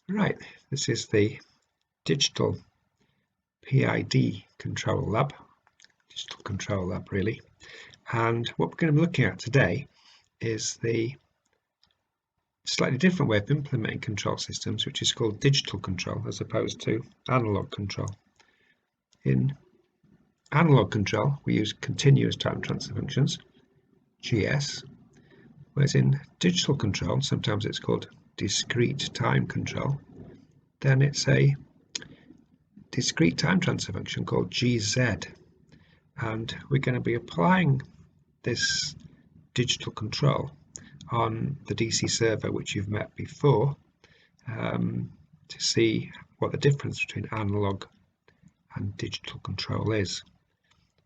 Right, this is the Digital PID Control Lab, Digital Control Lab really, and what we're going to be looking at today is the slightly different way of implementing control systems, which is called digital control as opposed to analog control. In analog control, we use continuous time transfer functions, GS, whereas in digital control, sometimes it's called discrete time control, then it's a discrete time transfer function called GZ, and we're going to be applying this digital control on the DC server which you've met before to see what the difference between analog and digital control is.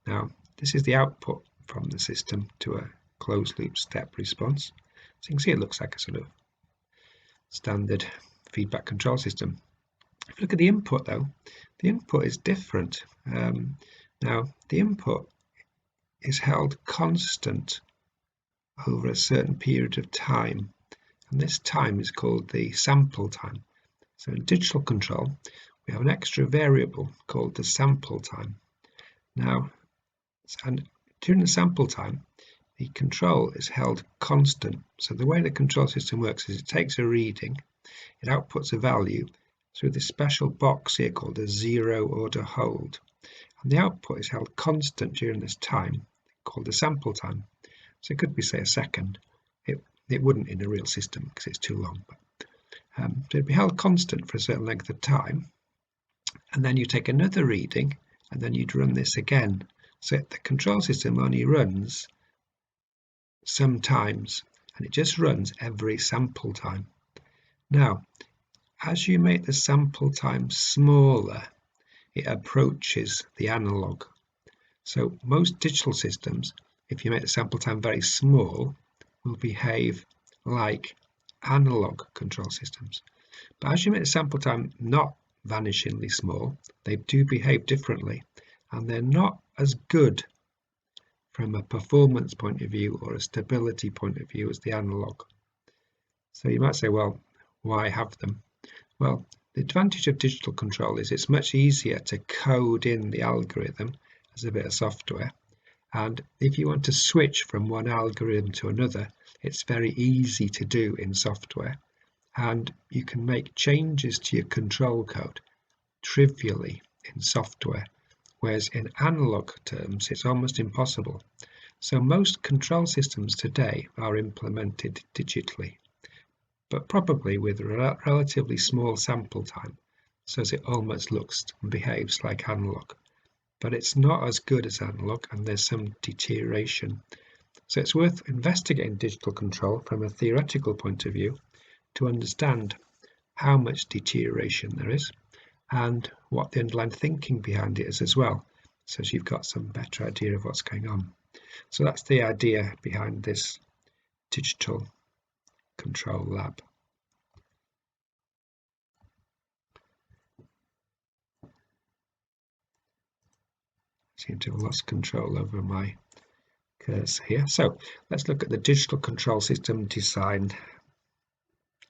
Now, this is the output from the system to a closed loop step response. So you can see it looks like a sort of standard feedback control system. If you look at the input though, the input is different. Now, the input is held constant over a certain period of time, and this time is called the sample time. So in digital control, we have an extra variable called the sample time. Now, and during the sample time, the control is held constant. So the way the control system works is it takes a reading, it outputs a value through this special box here called a zero order hold, and the output is held constant during this time called the sample time. So it could be, say, a second. It wouldn't in a real system because it's too long, but so it'd be held constant for a certain length of time, and then you take another reading and then you'd run this again. So the control system only runs sometimes, and it just runs every sample time. Now, as you make the sample time smaller, it approaches the analog. So most digital systems, if you make the sample time very small, will behave like analog control systems. But as you make the sample time not vanishingly small, they do behave differently, and they're not as good from a performance point of view or a stability point of view as the analog. So you might say, well, why have them? Well, the advantage of digital control is it's much easier to code in the algorithm as a bit of software, and if you want to switch from one algorithm to another, it's very easy to do in software, and you can make changes to your control code trivially in software, whereas in analog terms it's almost impossible. So most control systems today are implemented digitally, but probably with a relatively small sample time, so as it almost looks and behaves like analog. But it's not as good as analog, and there's some deterioration. So it's worth investigating digital control from a theoretical point of view to understand how much deterioration there is and what the underlying thinking behind it is as well, so you've got some better idea of what's going on. So that's the idea behind this digital control lab. I seem to have lost control over my cursor here. So let's look at the digital control system design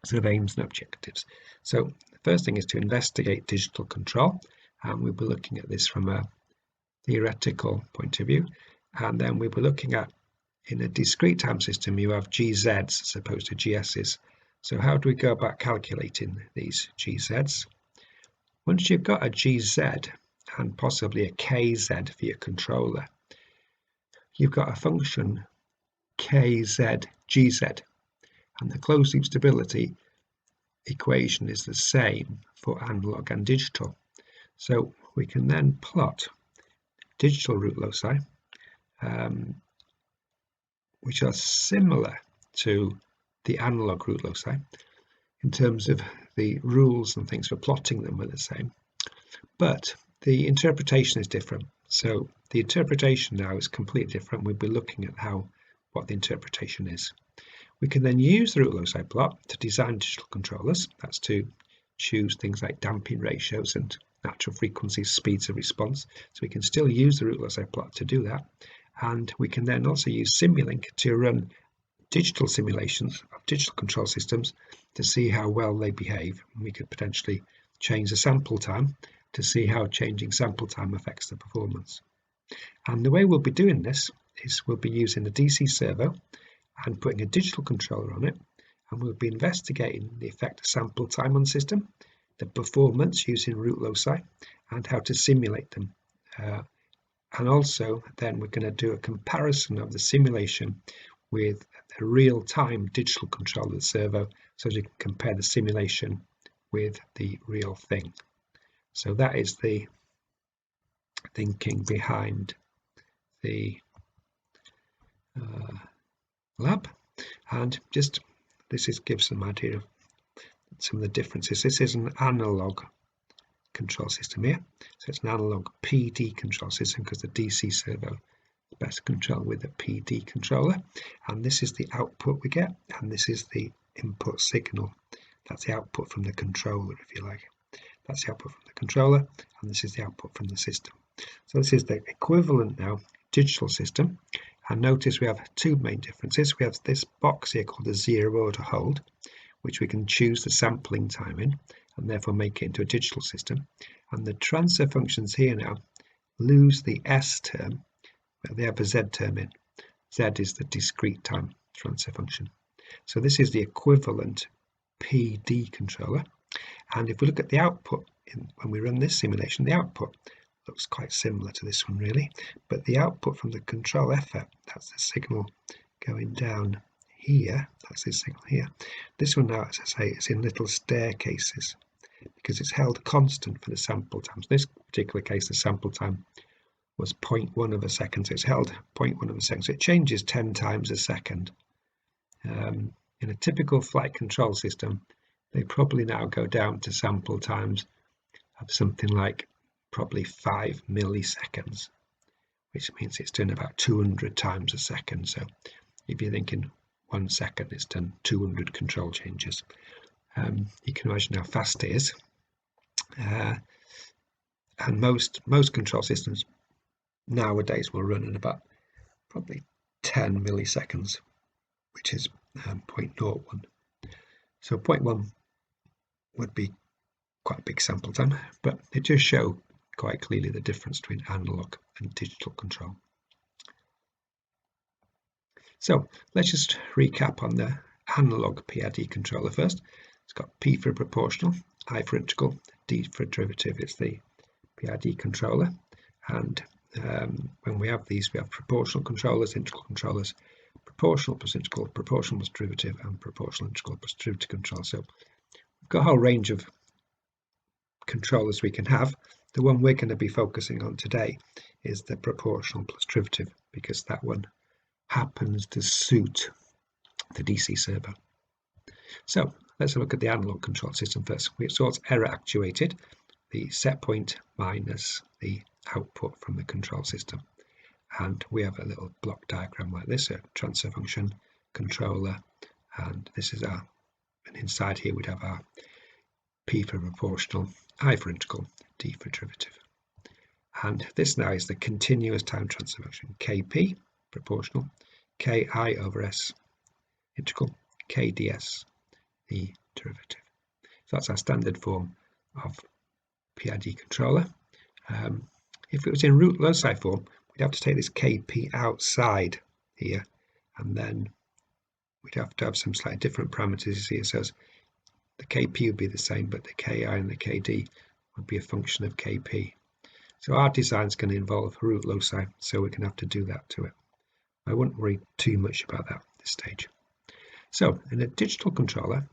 sort of aims and objectives. So the first thing is to investigate digital control, and we'll be looking at this from a theoretical point of view, and then we'll be looking at, in a discrete time system, you have GZs as opposed to GSs. So how do we go about calculating these GZs? Once you've got a GZ and possibly a KZ for your controller, you've got a function KZGZ, and the closed loop stability equation is the same for analog and digital. So we can then plot digital root loci, which are similar to the analog root loci in terms of the rules and things for plotting them are the same, but the interpretation is different. So the interpretation now is completely different. We'll be looking at what the interpretation is. We can then use the root loci plot to design digital controllers. That's to choose things like damping ratios and natural frequencies, speeds of response. So we can still use the root loci plot to do that. And we can then also use Simulink to run digital simulations of digital control systems to see how well they behave. We could potentially change the sample time to see how changing sample time affects the performance. And the way we'll be doing this is we'll be using a DC servo and putting a digital controller on it, and we'll be investigating the effect of sample time on the system, the performance using root loci, and how to simulate them. And also then we're going to do a comparison of the simulation with the real-time digital control of the servo, so you can compare the simulation with the real thing. So that is the thinking behind the lab, and just gives some idea of some of the differences. This is an analog control system here, so it's an analog PD control system because the DC servo is best controlled with a PD controller, and this is the output we get, and this is the input signal. That's the output from the controller, if you like. That's the output from the controller, and this is the output from the system. So this is the equivalent now digital system, and notice we have two main differences. We have this box here called the zero order hold, which we can choose the sampling time in and therefore make it into a digital system, and the transfer functions here now lose the S term, but they have a Z term in. Z is the discrete time transfer function. So this is the equivalent PD controller, and if we look at the output when we run this simulation, the output looks quite similar to this one really, but the output from the control effort, that's the signal going down here, that's this signal here. This one now, as I say, is in little staircases because it's held constant for the sample time. So in this particular case, the sample time was 0.1 of a second, so it's held 0.1 of a second, so it changes 10 times a second. In a typical flight control system, they probably now go down to sample times of something like probably 5 milliseconds, which means it's done about 200 times a second. So if you're thinking 1 second, it's done 200 control changes. You can imagine how fast it is. And most control systems nowadays will run at about probably 10 milliseconds, which is 0.01. So 0.1 would be quite a big sample time, but it does show quite clearly the difference between analog and digital control. So let's just recap on the analog PID controller first. It's got P for proportional, I for integral, D for derivative. It's the PID controller, and when we have these, we have proportional controllers, integral controllers, proportional plus integral, proportional plus derivative, and proportional integral plus derivative control. So we've got a whole range of controllers we can have. The one we're going to be focusing on today is the proportional plus derivative, because that one happens to suit the DC servo. So let's look at the analog control system first. So it's error actuated, the set point minus the output from the control system. And we have a little block diagram like this, a transfer function, controller, and this is our, and inside here we'd have our P for proportional, I for integral, D for derivative. And this now is the continuous time transfer function, Kp, proportional, Ki over S, integral, Kds, the derivative. So that's our standard form of PID controller. If it was in root loci form, we'd have to take this Kp outside here, and then we'd have to have some slightly different parameters here. So the Kp would be the same, but the Ki and the Kd would be a function of Kp. So our design is going to involve root loci, so we're going to have to do that to it. I wouldn't worry too much about that at this stage. So in a digital controller,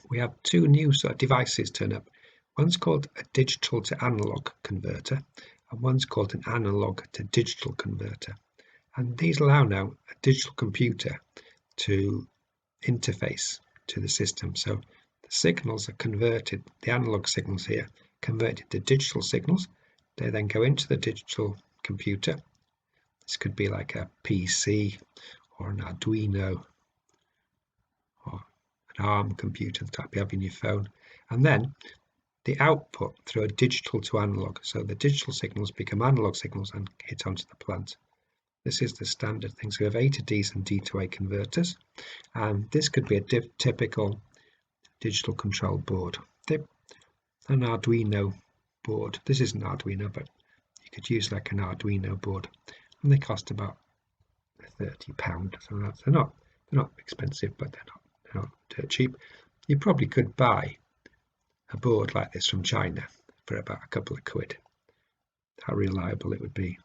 we have two new sort of devices turn up. One's called a digital to analog converter, and one's called an analog to digital converter. And these allow now a digital computer to interface to the system. So the signals are converted, the analog signals here, converted to digital signals. They then go into the digital computer. This could be like a PC or an Arduino or an ARM computer, the type you have in your phone. And then the output through a digital to analog. So the digital signals become analog signals and hit onto the plant. This is the standard thing. So we have A to Ds and D to A converters, and this could be a typical digital control board. An Arduino board. This isn't Arduino, but you could use like an Arduino board, and they cost about £30. So they're not expensive, but they're not dirt cheap. You probably could buy a board like this from China for about a couple of quid. How reliable it would be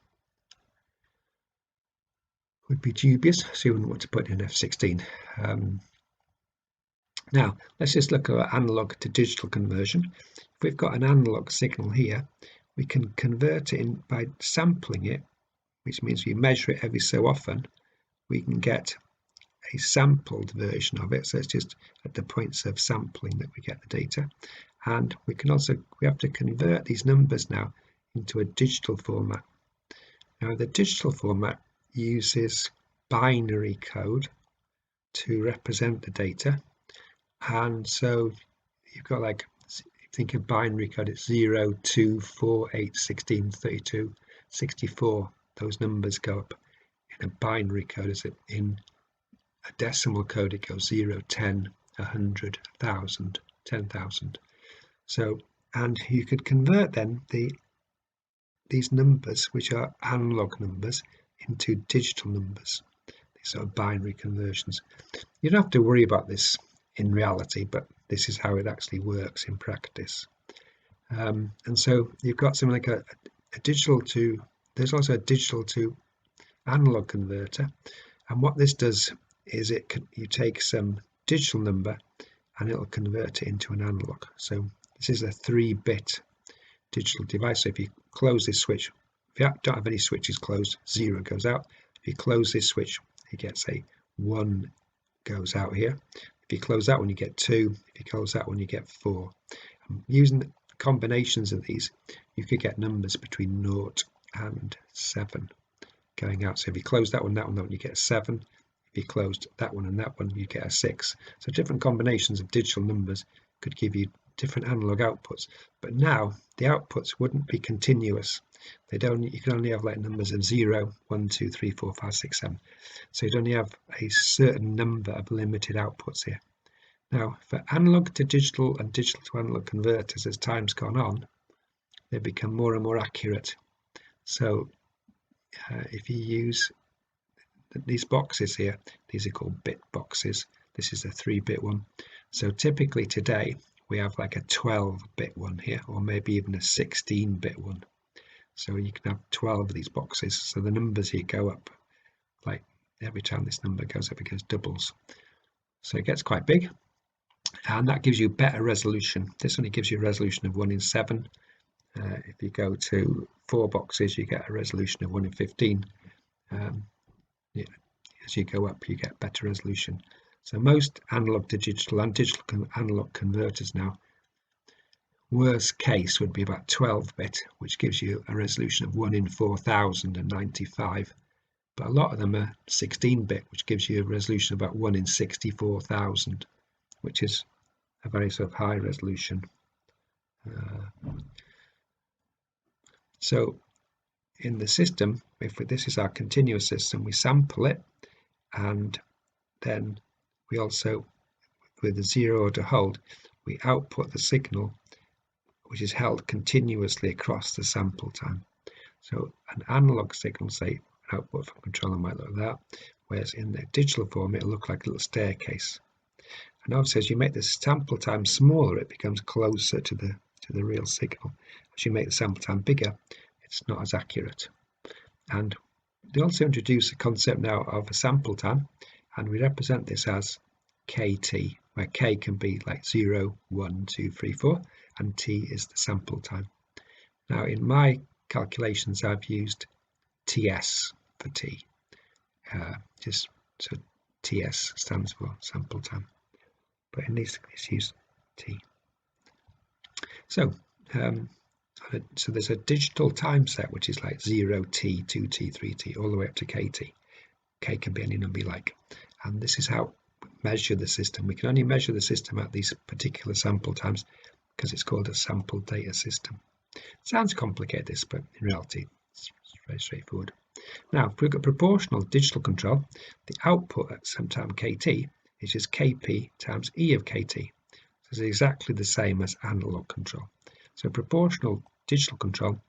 dubious, so you wouldn't want to put in F16. Now let's just look at analog to digital conversion. If we've got an analog signal here, we can convert it in by sampling it, which means we measure it every so often. We can get a sampled version of it, so it's just at the points of sampling that we get the data. And we have to convert these numbers now into a digital format. Now the digital format uses binary code to represent the data, and so you've got, like, think of binary code, it's 0, 2, 4, 8, 16, 32, 64. Those numbers go up in a binary code. As in a decimal code, it goes 0, 10, 100, 1,000, 10,000. So, and you could convert then these numbers, which are analog numbers, into digital numbers. These sort of binary conversions. You don't have to worry about this in reality, but this is how it actually works in practice. And so you've got something like a digital to, there's also a digital to analog converter, and what this does is you take some digital number and it'll convert it into an analog. So this is a 3-bit digital device. So if you close this switch, if you don't have any switches closed, 0 goes out. If you close this switch, it gets a 1 goes out here. If you close that one, you get 2. If you close that one, you get 4. Using combinations of these, you could get numbers between 0 and 7 going out. So if you close that one, you get a 7. If you closed that one and that one, you get a 6. So different combinations of digital numbers could give you different analog outputs. But now the outputs wouldn't be continuous. You can only have like numbers of 0, 1, 2, 3, 4, 5, 6, 7. So you'd only have a certain number of limited outputs here. Now, for analog to digital and digital to analog converters, as time's gone on, they become more and more accurate. So if you use these boxes here, these are called bit boxes. This is a 3-bit one. So typically today we have like a 12-bit one here, or maybe even a 16-bit one. So you can have 12 of these boxes. So the numbers here go up, like every time this number goes up, it goes doubles. So it gets quite big, and that gives you better resolution. This only gives you a resolution of 1 in 7. If you go to 4 boxes, you get a resolution of 1 in 15. As you go up, you get better resolution. So most analog to digital and digital analog converters now, worst case would be about 12-bit, which gives you a resolution of 1 in 4,095. But a lot of them are 16-bit, which gives you a resolution of about 1 in 64,000, which is a very sort of high resolution. So in the system, if this is our continuous system, we sample it, and then we also, with the 0 order hold, we output the signal, which is held continuously across the sample time. So an analog signal, say an output from controller, might look like that, whereas in the digital form it'll look like a little staircase. And obviously as you make the sample time smaller, it becomes closer to the real signal. As you make the sample time bigger, it's not as accurate. And they also introduce a concept now of a sample time, and we represent this as KT, where K can be like 0, 1, 2, 3, 4, and T is the sample time. Now in my calculations I've used TS for T, just so TS stands for sample time, but in this it's used T. So there's a digital time set which is like 0T, 2T, 3T, all the way up to KT. K can be any number you like, and this is how we measure the system. We can only measure the system at these particular sample times because it's called a sample data system. Sounds complicated, this, but in reality it's very straightforward. Now, if we've got proportional digital control, the output at some time kt is just kp times e of kt. So it's exactly the same as analog control. So proportional digital control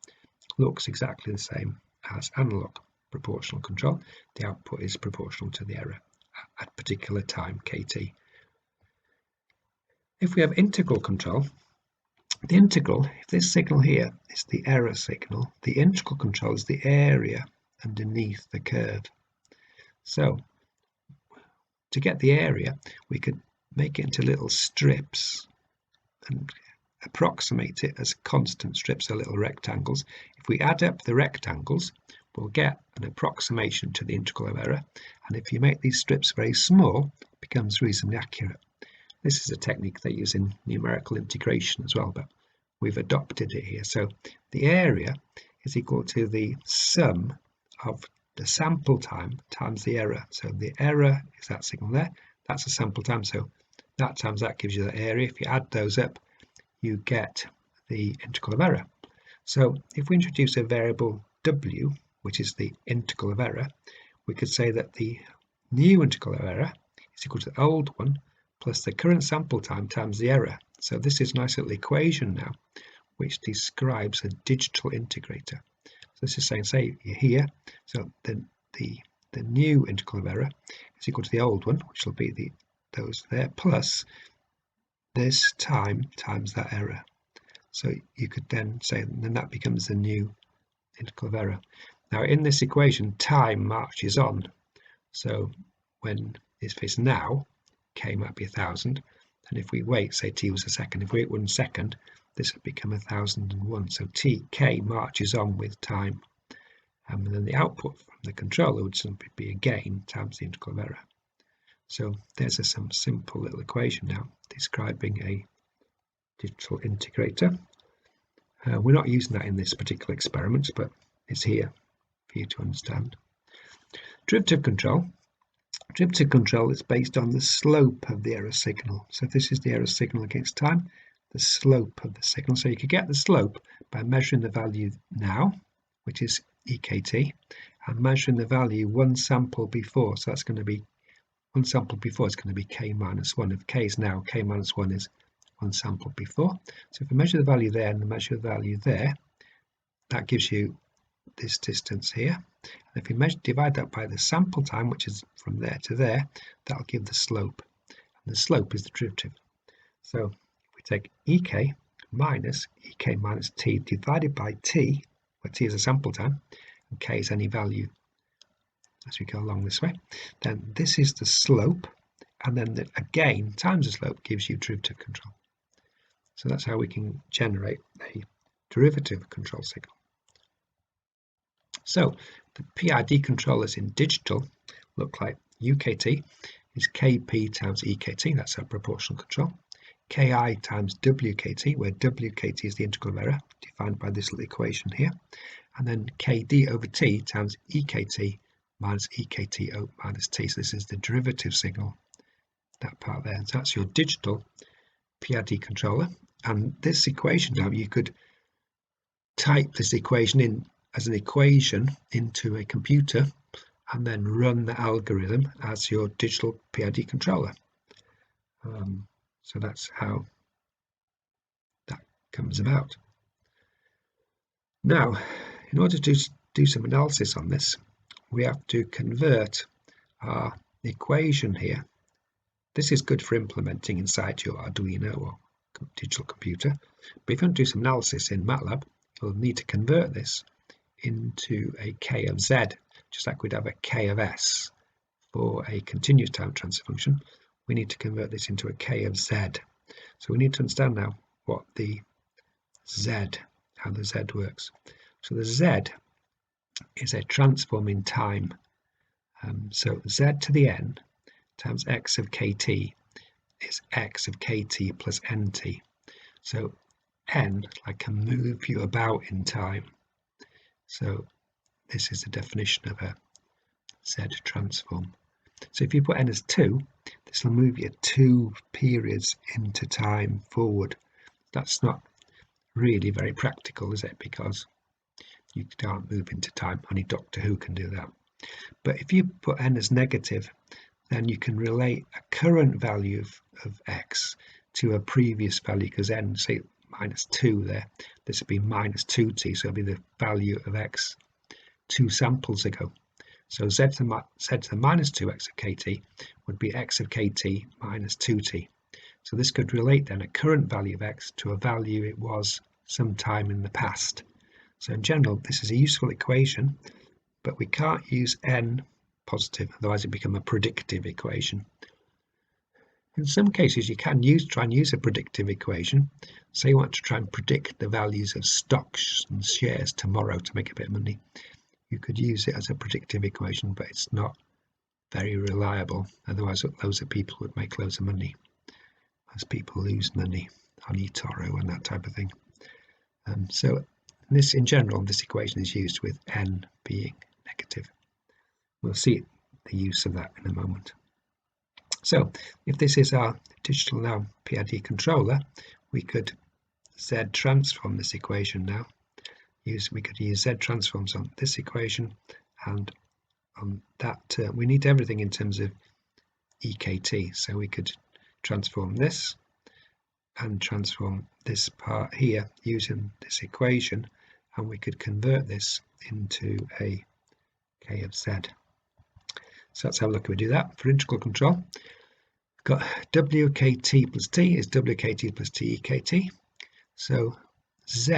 looks exactly the same as analog proportional control. The output is proportional to the error at particular time kt. If we have integral control, the integral, if this signal here is the error signal, the integral control is the area underneath the curve. So to get the area, we could make it into little strips and approximate it as constant strips, or little rectangles. If we add up the rectangles, we'll get an approximation to the integral of error. And if you make these strips very small, it becomes reasonably accurate. This is a technique they use in numerical integration as well, but we've adopted it here. So the area is equal to the sum of the sample time times the error. So the error is that signal there, that's a sample time, so that times that gives you the area. If you add those up, you get the integral of error. So if we introduce a variable w, which is the integral of error, we could say that the new integral of error is equal to the old one plus the current sample time times the error. So this is a nice little equation now which describes a digital integrator. So this is saying, say you're here, so then the new integral of error is equal to the old one, which will be those there, plus this time times that error. So you could then say, then that becomes the new integral of error. Now in this equation, time marches on. So if it's now, k might be 1,000, and if we wait, say t was a second, if we wait 1 second, this would become 1,001. So k marches on with time, and then the output from the controller would simply be a gain times the integral of error. So there's some simple little equation now describing a digital integrator. We're not using that in this particular experiment, but it's here for you to understand. Derivative control. Derivative control is based on the slope of the error signal. So if this is the error signal against time, the slope of the signal. So you could get the slope by measuring the value now, which is EKT, and measuring the value one sample before. So that's going to be one sample before is going to be k minus 1. If k is now, k minus 1 is one sample before. So if we measure the value there and measure the value there, that gives you this distance here. And if we divide that by the sample time, which is from there to there, that'll give the slope. And the slope is the derivative. So if we take ek minus t divided by t, where t is a sample time, and k is any value as we go along this way, then this is the slope, and then again times the slope gives you derivative control. So that's how we can generate a derivative control signal. So the PID controllers in digital look like UKT is KP times EKT, that's our proportional control, KI times WKT, where WKT is the integral of error, defined by this little equation here, and then KD over T times EKT minus EKT minus T. So this is the derivative signal, that part there. So that's your digital PID controller. And this equation now, you could type this equation in as an equation into a computer and then run the algorithm as your digital PID controller. So that's how that comes about. Now, in order to do some analysis on this, we have to convert our equation here. This is good for implementing inside your Arduino or digital computer, but if you want to do some analysis in MATLAB, you'll need to convert this into a k of z, just like we'd have a k of s for a continuous time transfer function. We need to convert this into a k of z. So we need to understand now what the z, how the z works. So the z is a transform in time. So z to the n times x of kt is x of kt plus nt. So n, I can move you about in time. So this is the definition of a z transform. So if you put n as 2, this will move you 2 periods into time forward. That's not really very practical, is it? Because You can't move into time. Only Doctor Who can do that. But if you put n as negative, then you can relate a current value of x to a previous value, because n, say -2 there, this would be -2t, so it'll be the value of x 2 samples ago. So z to the -2x of kt would be x of kt minus 2t. So this could relate then a current value of x to a value it was sometime in the past. So in general, this is a useful equation, but we can't use n positive, otherwise it becomes a predictive equation. In some cases, you can try and use a predictive equation. Say you want to try and predict the values of stocks and shares tomorrow to make a bit of money. You could use it as a predictive equation, but it's not very reliable. Otherwise, loads of people would make loads of money, as people lose money on eToro and that type of thing. So this, in general, this equation is used with n being negative. We'll see the use of that in a moment. So if this is our digital now PID controller, we could Z transform this equation now. We could use Z transforms on this equation, and on that we need everything in terms of EKT. So we could transform this and transform this part here using this equation, and we could convert this into a K of Z. So let's have a look. We do that for integral control. Got WKT plus T is WKT plus T EKT. So Z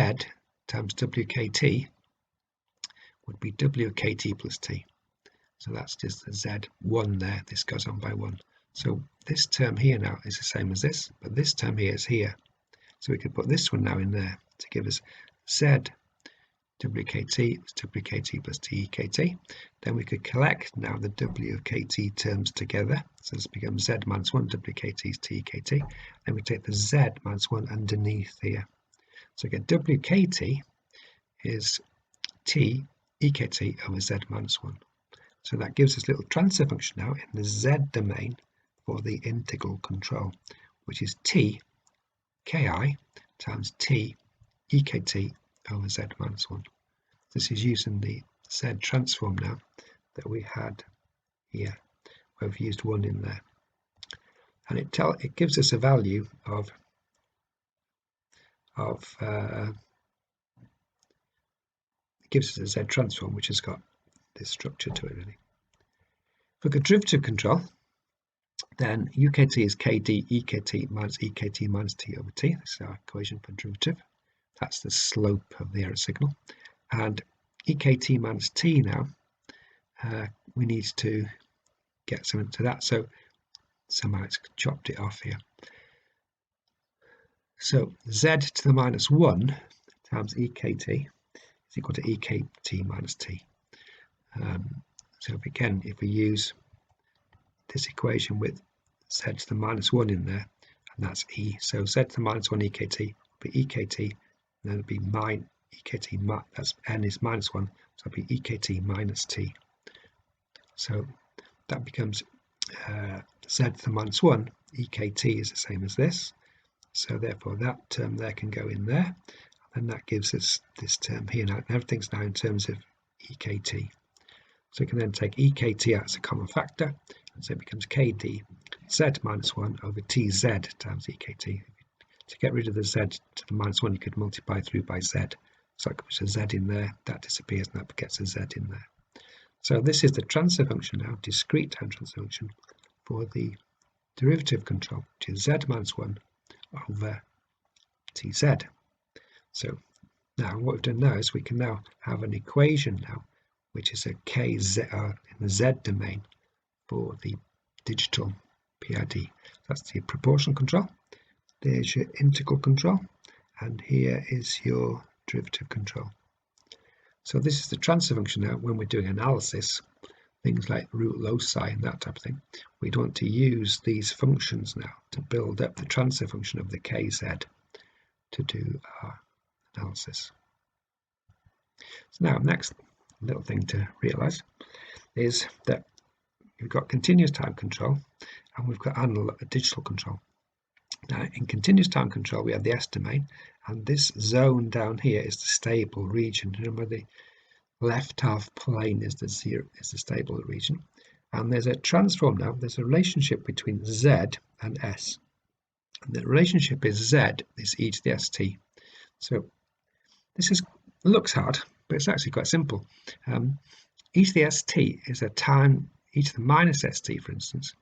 times WKT would be WKT plus T. So that's just the Z1 there. This goes on by 1. So this term here now is the same as this, but this term here is here. So we could put this one now in there to give us Z WKT is WKT plus TEKT. Then we could collect now the W of KT terms together. So this becomes Z minus 1 WKT is TEKT. Then we take the Z minus 1 underneath here. So again, WKT is T EKT over Z minus 1. So that gives us a little transfer function now in the Z domain for the integral control, which is T Ki times T EKT over Z minus 1. This is using the Z transform now that we had here, where we've used 1 in there. And it gives us a value of it gives us a Z transform, which has got this structure to it really. For the derivative control, then UKT is KD EKT minus EKT minus T over T. This is our equation for derivative. That's the slope of the error signal. And EKT minus T now, we need to get something to that. So somehow it's chopped it off here. So Z to the minus 1 times EKT is equal to EKT minus T. So if we use this equation with Z to the minus 1 in there, and that's E. So Z to the minus 1 EKT will be EKT, and then it'll be EKT, that's N is minus 1, so it'll be EKT minus T. So that becomes Z to the minus 1, EKT is the same as this. So therefore that term there can go in there, and that gives us this term here now, and everything's now in terms of EKT. So we can then take EKT out as a common factor, and so it becomes KD Z minus 1 over TZ times EKT. To get rid of the Z to the minus 1, you could multiply through by Z. So I could put a Z in there, that disappears, and that gets a Z in there. So this is the transfer function now, discrete time transfer function for the derivative control, which is Z minus 1 over TZ. So now what we've done now is we can now have an equation now, which is a KZ in the Z domain for the digital PID. That's the proportional control. There's your integral control, and here is your derivative control. So this is the transfer function now. When we're doing analysis, things like root loci and that type of thing, we'd want to use these functions now to build up the transfer function of the KZ to do our analysis. So now, next little thing to realize is that we've got continuous time control and we've got digital control. Now, in continuous time control, we have the S domain, and this zone down here is the stable region. Remember, left half plane is the stable region. And there's a transform now. There's a relationship between Z and S. And the relationship is Z is e to the st. So this looks hard, but it's actually quite simple. E to the st is a time, e to the minus st, for instance,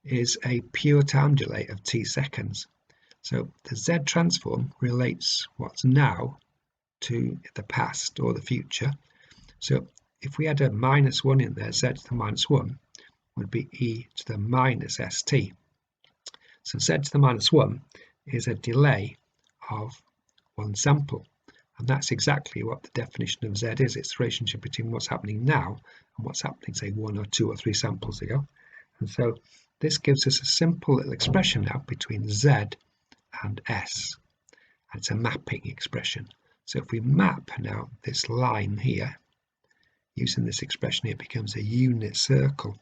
is a pure time delay of t seconds. So the Z transform relates what's now to the past or the future. So if we had a -1 in there, Z to the -1 would be e to the minus st. So Z to the -1 is a delay of one sample. And that's exactly what the definition of Z is. It's the relationship between what's happening now and what's happening, say, 1 or 2 or 3 samples ago. And so this gives us a simple little expression now between Z and S. And it's a mapping expression. So if we map now this line here, using this expression here, it becomes a unit circle.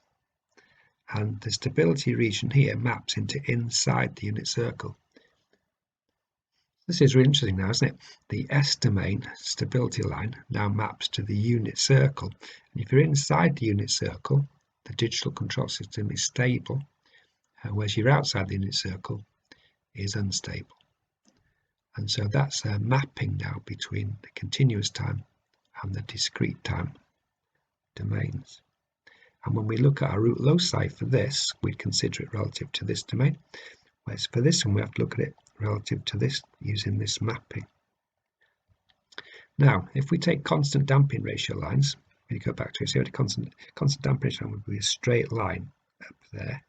And the stability region here maps into inside the unit circle. This is really interesting now, isn't it? The S domain stability line now maps to the unit circle. And if you're inside the unit circle, the digital control system is stable, whereas you're outside the unit circle is unstable. And so that's a mapping now between the continuous time and the discrete time domains. And when we look at our root loci for this, we'd consider it relative to this domain. Whereas for this one, we have to look at it relative to this using this mapping. Now, if we take constant damping ratio lines, we go back to it, so constant damping ratio line would be a straight line up there,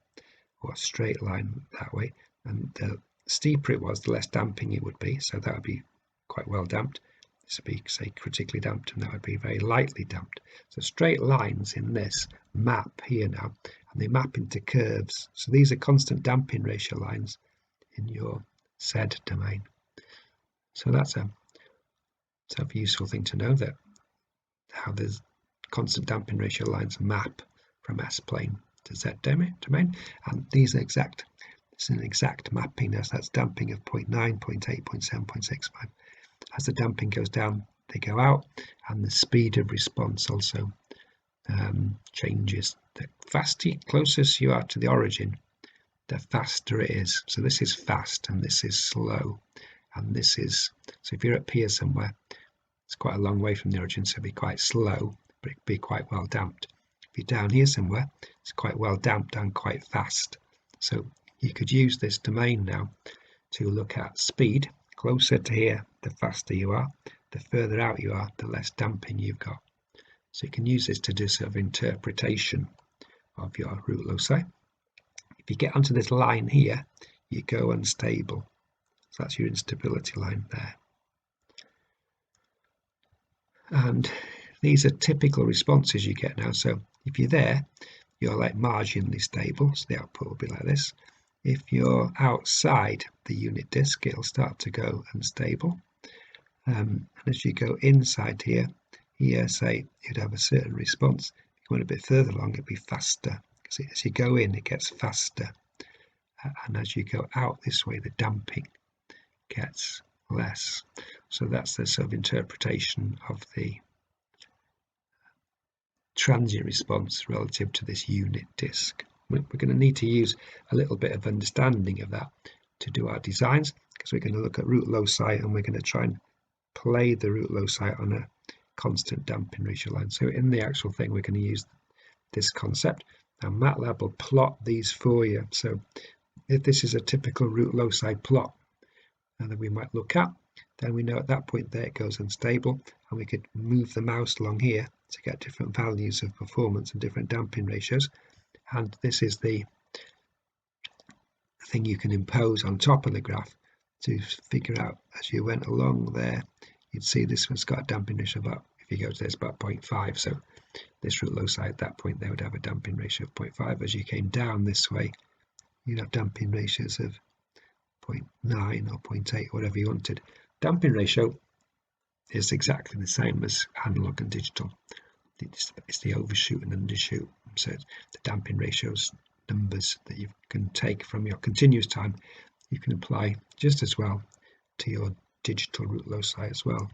or a straight line that way, and the steeper it was, the less damping it would be, so that would be quite well damped. This would be, say, critically damped, and that would be very lightly damped. So straight lines in this map here now, and they map into curves. So these are constant damping ratio lines in your Z domain. So that's a useful thing to know, that how the constant damping ratio lines map from S plane to Z domain, and these are exact. It's an exact mapping now. So that's damping of 0.9, 0.8, 0.7, 0.65. As the damping goes down, they go out, and the speed of response also changes. The closest you are to the origin, the faster it is. So this is fast, and this is slow, and this is, so if you're up here somewhere, it's quite a long way from the origin, so it'll be quite slow, but it'll be quite well damped. If you're down here somewhere, it's quite well damped and quite fast. So you could use this domain now to look at speed. Closer to here, the faster you are. The further out you are, the less damping you've got. So you can use this to do sort of interpretation of your root loci. If you get onto this line here, you go unstable. So that's your instability line there. And these are typical responses you get now. So if you're there, you're like marginally stable. So the output will be like this. If you're outside the unit disk, it'll start to go unstable. And as you go inside here, say you'd have a certain response. If you went a bit further along, it'd be faster. So as you go in, it gets faster. And as you go out this way, the damping gets less. So that's the sort of interpretation of the transient response relative to this unit disk. We're going to need to use a little bit of understanding of that to do our designs, because we're going to look at root loci, and we're going to try and play the root loci on a constant damping ratio line. So in the actual thing, we're going to use this concept, and MATLAB will plot these for you. So if this is a typical root loci plot that we might look at, then we know at that point there it goes unstable, and we could move the mouse along here to get different values of performance and different damping ratios. And this is the thing you can impose on top of the graph to figure out as you went along there. You'd see this one's got a damping ratio about, if you go to this, about 0.5. So this root loci at that point they would have a damping ratio of 0.5. As you came down this way, you'd have damping ratios of 0.9 or 0.8, whatever you wanted. Damping ratio is exactly the same as analog and digital. It's the overshoot and undershoot. So the damping ratios numbers that you can take from your continuous time, you can apply just as well to your digital root loci as well.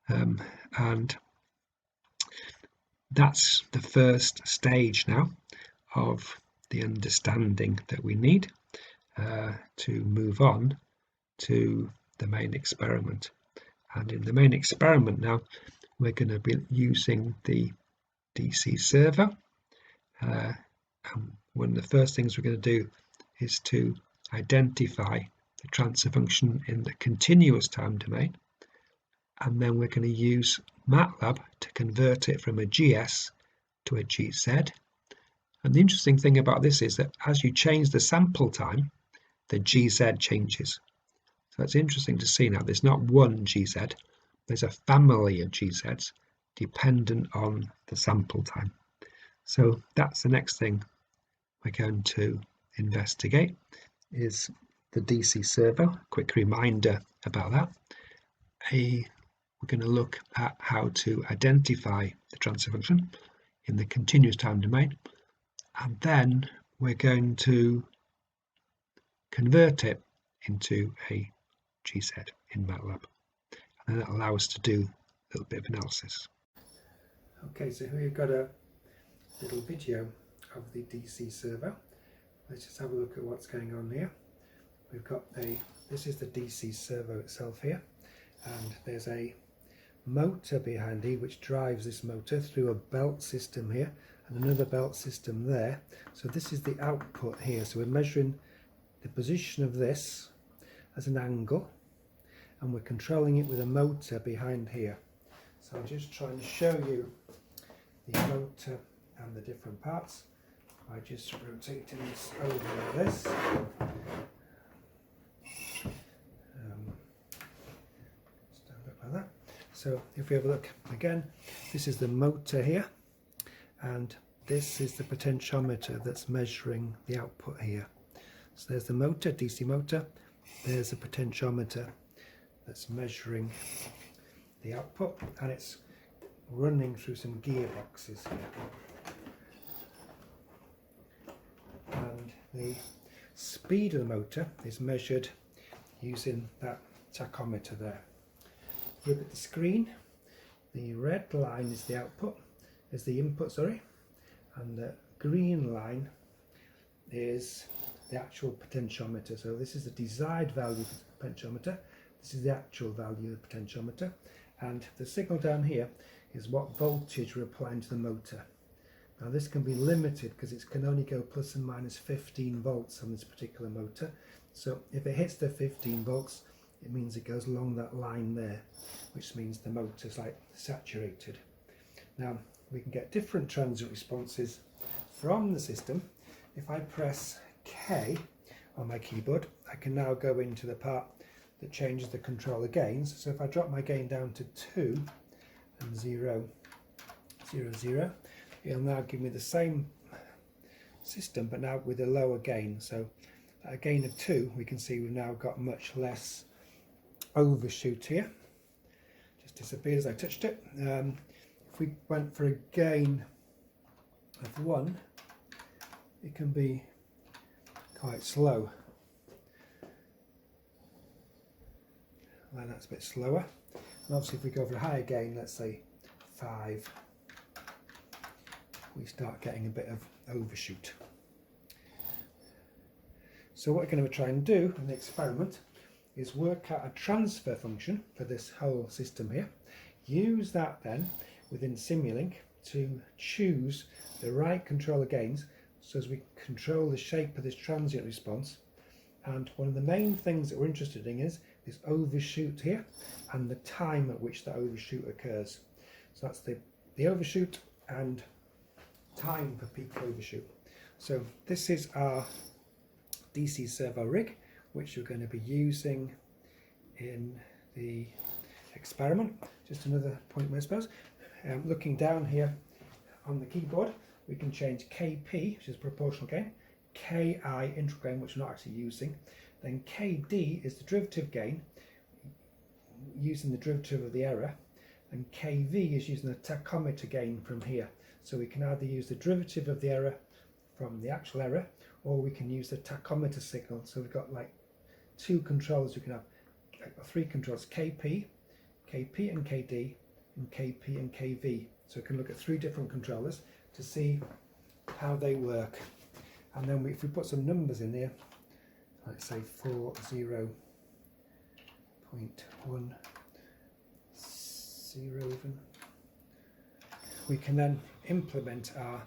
And that's the first stage now of the understanding that we need to move on to the main experiment. And in the main experiment now, we're going to be using the DC server. And one of the first things we're going to do is to identify the transfer function in the continuous time domain. And then we're going to use MATLAB to convert it from a GS to a GZ. And the interesting thing about this is that as you change the sample time, the GZ changes. So it's interesting to see now there's not one GZ, there's a family of GZs dependent on the sample time. So that's the next thing we're going to investigate, is the DC server. Quick reminder about that. We're going to look at how to identify the transfer function in the continuous time domain, and then we're going to convert it into a GZ in MATLAB, and that allows us to do a little bit of analysis. Okay, so here we've got a little video of the DC server. Let's just have a look at what's going on here. We've got this is the DC servo itself here, and there's a motor behind here which drives this motor through a belt system here and another belt system there. So this is the output here, so we're measuring the position of this as an angle, and we're controlling it with a motor behind here. So I'll just try and show you the motor and the different parts by just rotating this over like this. Stand up like that. So if we have a look again, this is the motor here, and this is the potentiometer that's measuring the output here. So there's the motor, DC motor, there's a potentiometer that's measuring the output, and it's running through some gearboxes here. And the speed of the motor is measured using that tachometer there. Look at the screen, the red line is the output, is the input, sorry, and the green line is the actual potentiometer. So this is the desired value of the potentiometer, this is the actual value of the potentiometer, and the signal down here is what voltage we're applying to the motor. Now this can be limited because it can only go plus and minus 15 volts on this particular motor. So if it hits the 15 volts, it means it goes along that line there, which means the motor's like saturated. Now we can get different transient responses from the system. If I press K on my keyboard, I can now go into the part that changes the controller gains. So if I drop my gain down to 2 and 0, 0, 0, it'll now give me the same system but now with a lower gain. So at a gain of 2, we can see we've now got much less overshoot here. Just disappeared as I touched it. If we went for a gain of 1, it can be quite slow. And that's a bit slower. And obviously if we go for a higher gain, let's say 5, we start getting a bit of overshoot. So what we're going to try and do in the experiment is work out a transfer function for this whole system here. Use that then within Simulink to choose the right controller gains so as we control the shape of this transient response. And one of the main things that we're interested in is this overshoot here and the time at which that overshoot occurs. So that's the overshoot and time for peak overshoot. So this is our DC servo rig, which we're going to be using in the experiment. Just another point, I suppose. Looking down here on the keyboard, we can change KP, which is proportional gain, KI integral gain, which we're not actually using, then KD is the derivative gain, using the derivative of the error, and KV is using the tachometer gain from here. So we can either use the derivative of the error from the actual error, or we can use the tachometer signal. So we've got like 2 controllers. We can have 3 controllers, KP and KD, in kp and kv. So we can look at 3 different controllers to see how they work. And then if we put some numbers in here, let's say 40.10 even, we can then implement our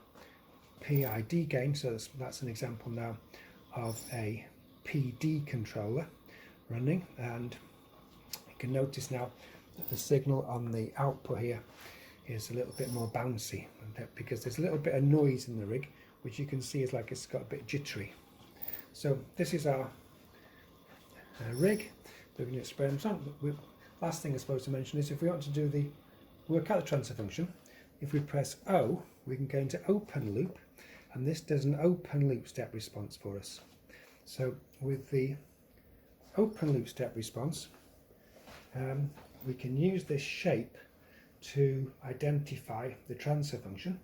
PID gain. So that's an example now of a PD controller running, and you can notice now that the signal on the output here is a little bit more bouncy, because there's a little bit of noise in the rig, which you can see is like it's got a bit jittery. So this is our rig that we're going to experiment on. Last thing I suppose to mention is if we want to do the work out the transfer function, if we press O, we can go into open loop, and this does an open loop step response for us. So with the open loop step response, we can use this shape to identify the transfer function.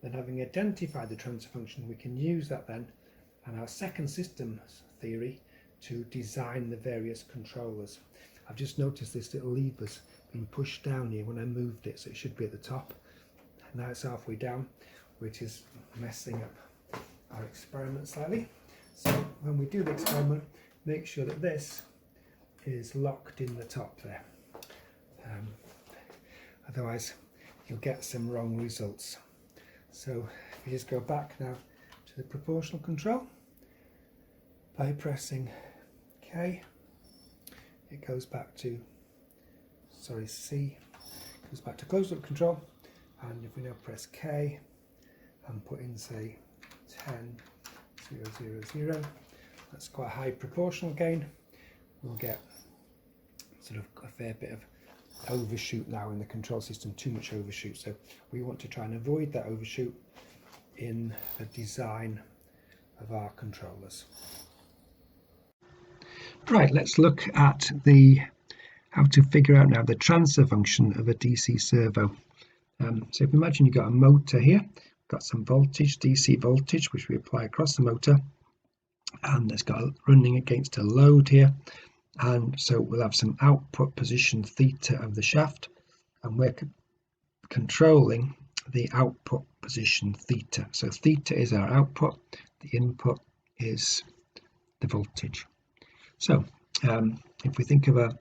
Then, having identified the transfer function, we can use that then and our second system theory to design the various controllers. I've just noticed this little lever's been pushed down here when I moved it, so it should be at the top. Now it's halfway down, which is messing up our experiment slightly. So when we do the experiment, make sure that this is locked in the top there. Otherwise you'll get some wrong results. So if you just go back now to the proportional control by pressing K, it goes back to C, goes back to closed loop control, and if we now press K and put in say 10,0,0,0, that's quite a high proportional gain, we'll get sort of a fair bit of overshoot now in the control system, too much overshoot. So we want to try and avoid that overshoot in the design of our controllers. Right, let's look at how to figure out now the transfer function of a DC servo. So if you imagine you've got a motor here, got some voltage, DC voltage, which we apply across the motor, and it's got running against a load here, and so we'll have some output position theta of the shaft, and we're controlling the output position theta. So theta is our output, the input is the voltage. So if we think of a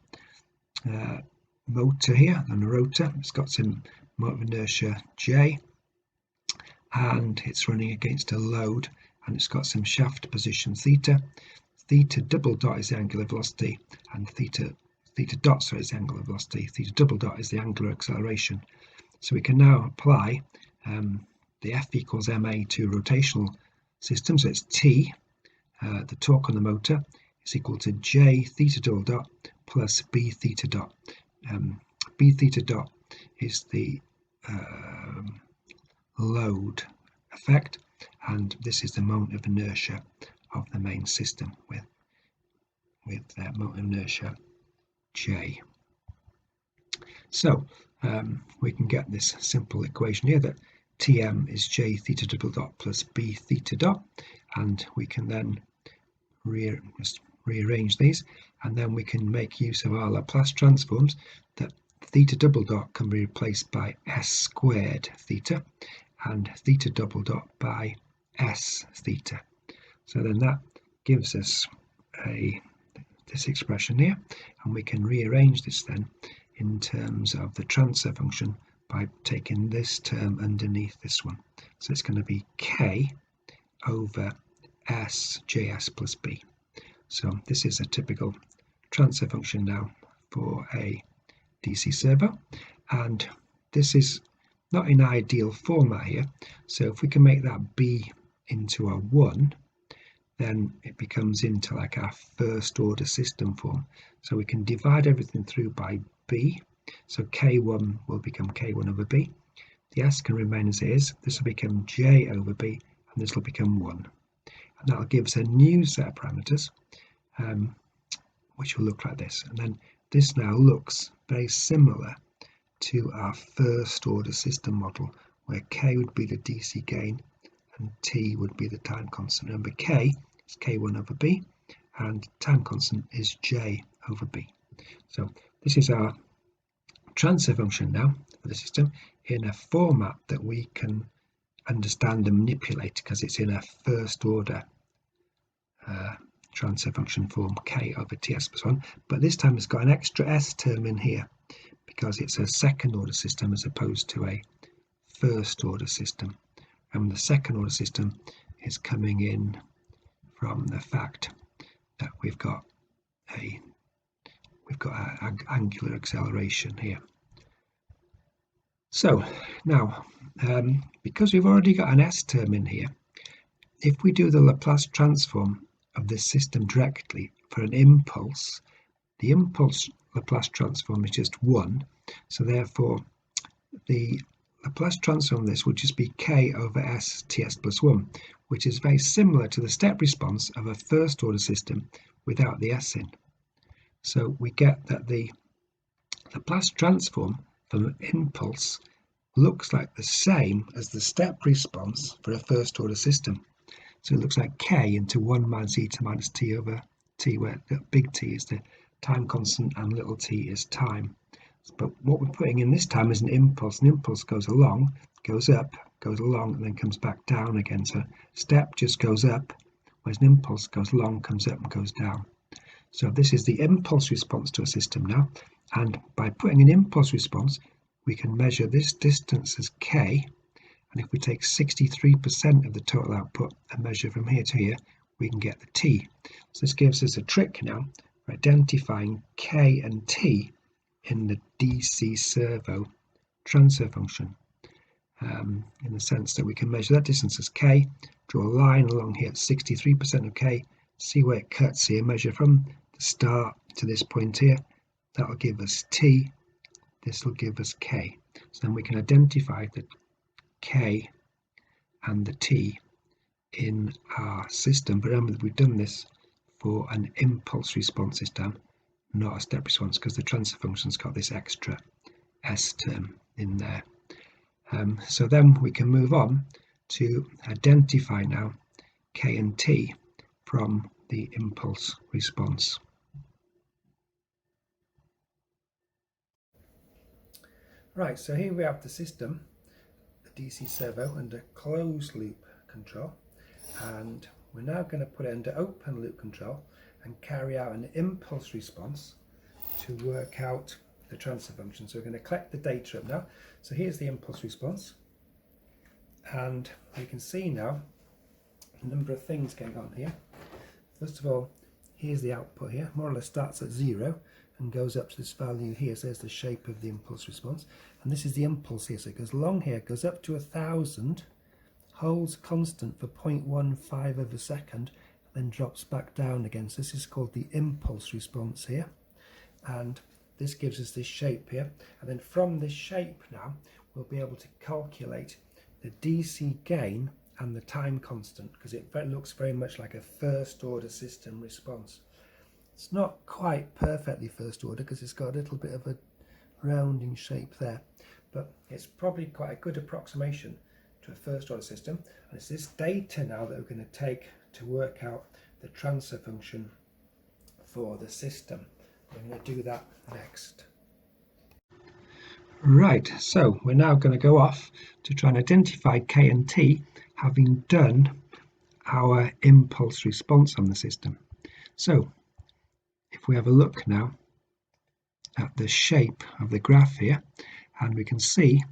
motor here and a rotor, it's got some motor inertia J, and it's running against a load, and it's got some shaft position theta. Theta double dot is the angular velocity, and theta dot is the angular velocity. Theta double dot is the angular acceleration. So we can now apply the F equals ma to rotational system. So it's T, the torque on the motor, is equal to J theta double dot plus B theta dot. B theta dot is the load effect, and this is the moment of inertia of the main system with moment of inertia J. So we can get this simple equation here that Tm is J theta double dot plus B theta dot, and we can then just rearrange these, and then we can make use of our Laplace transforms, that theta double dot can be replaced by S squared theta and theta double dot by S theta. So then that gives us this expression here, and we can rearrange this then in terms of the transfer function by taking this term underneath this one. So it's going to be K over S Js plus B. So this is a typical transfer function now for a DC servo, and this is not in ideal format here. So if we can make that B into a 1, then it becomes into like our first order system form. So we can divide everything through by B. So K1 will become K1 over B. The S can remain as it is. This will become J over B, and this will become 1. And that'll give us a new set of parameters, which will look like this. And then this now looks very similar to our first order system model, where K would be the DC gain and T would be the time constant. Remember, K is K1 over B, and time constant is J over B. So this is our transfer function now for the system in a format that we can understand and manipulate, because it's in a first order transfer function form, k over ts plus 1, but this time it's got an extra s term in here because it's a second order system as opposed to a first order system, and the second order system is coming in from the fact that we've got angular acceleration here. So now because we've already got an s term in here, if we do the Laplace transform of this system directly for an impulse, the impulse Laplace transform is just 1, so therefore the Laplace transform of this would just be k over s ts plus 1, which is very similar to the step response of a first order system without the s in. So we get that the Laplace transform from an impulse looks like the same as the step response for a first order system. So it looks like k into 1 minus e to minus t over t, where the big T is the time constant and little t is time. But what we're putting in this time is an impulse. An impulse goes along, goes up, goes along, and then comes back down again. So step just goes up, whereas an impulse goes along, comes up, and goes down. So this is the impulse response to a system now, and by putting an impulse response, we can measure this distance as k, and if we take 63% of the total output and measure from here to here, we can get the t. So this gives us a trick now for identifying k and t in the DC servo transfer function, in the sense that we can measure that distance as k, draw a line along here at 63% of k, see where it cuts here, measure from the start to this point here. That will give us t, this will give us k. So then we can identify the k and the t in our system. But remember that we've done this for an impulse response this time, not a step response, because the transfer function's got this extra s term in there. So then we can move on to identify now k and t from the impulse response. Right, so here we have the system, the DC servo, under closed loop control, and we're now going to put it under open loop control and carry out an impulse response to work out the transfer function. So we're going to collect the data up now. So here's the impulse response, and we can see now a number of things going on here. First of all, here's the output here, more or less starts at 0 and goes up to this value here. So there's the shape of the impulse response, and this is the impulse here. So it goes along here, goes up to 1000, holds constant for 0.15 of a second, then drops back down again. So this is called the impulse response here, and this gives us this shape here. And then from this shape now, we'll be able to calculate the DC gain and the time constant, because it looks very much like a first order system response. It's not quite perfectly first order because it's got a little bit of a rounding shape there, but it's probably quite a good approximation to a first order system. And it's this data now that we're going to take to work out the transfer function for the system. We're going to do that next. Right, so we're now going to go off to try and identify k and t, having done our impulse response on the system. So if we have a look now at the shape of the graph here, and we can see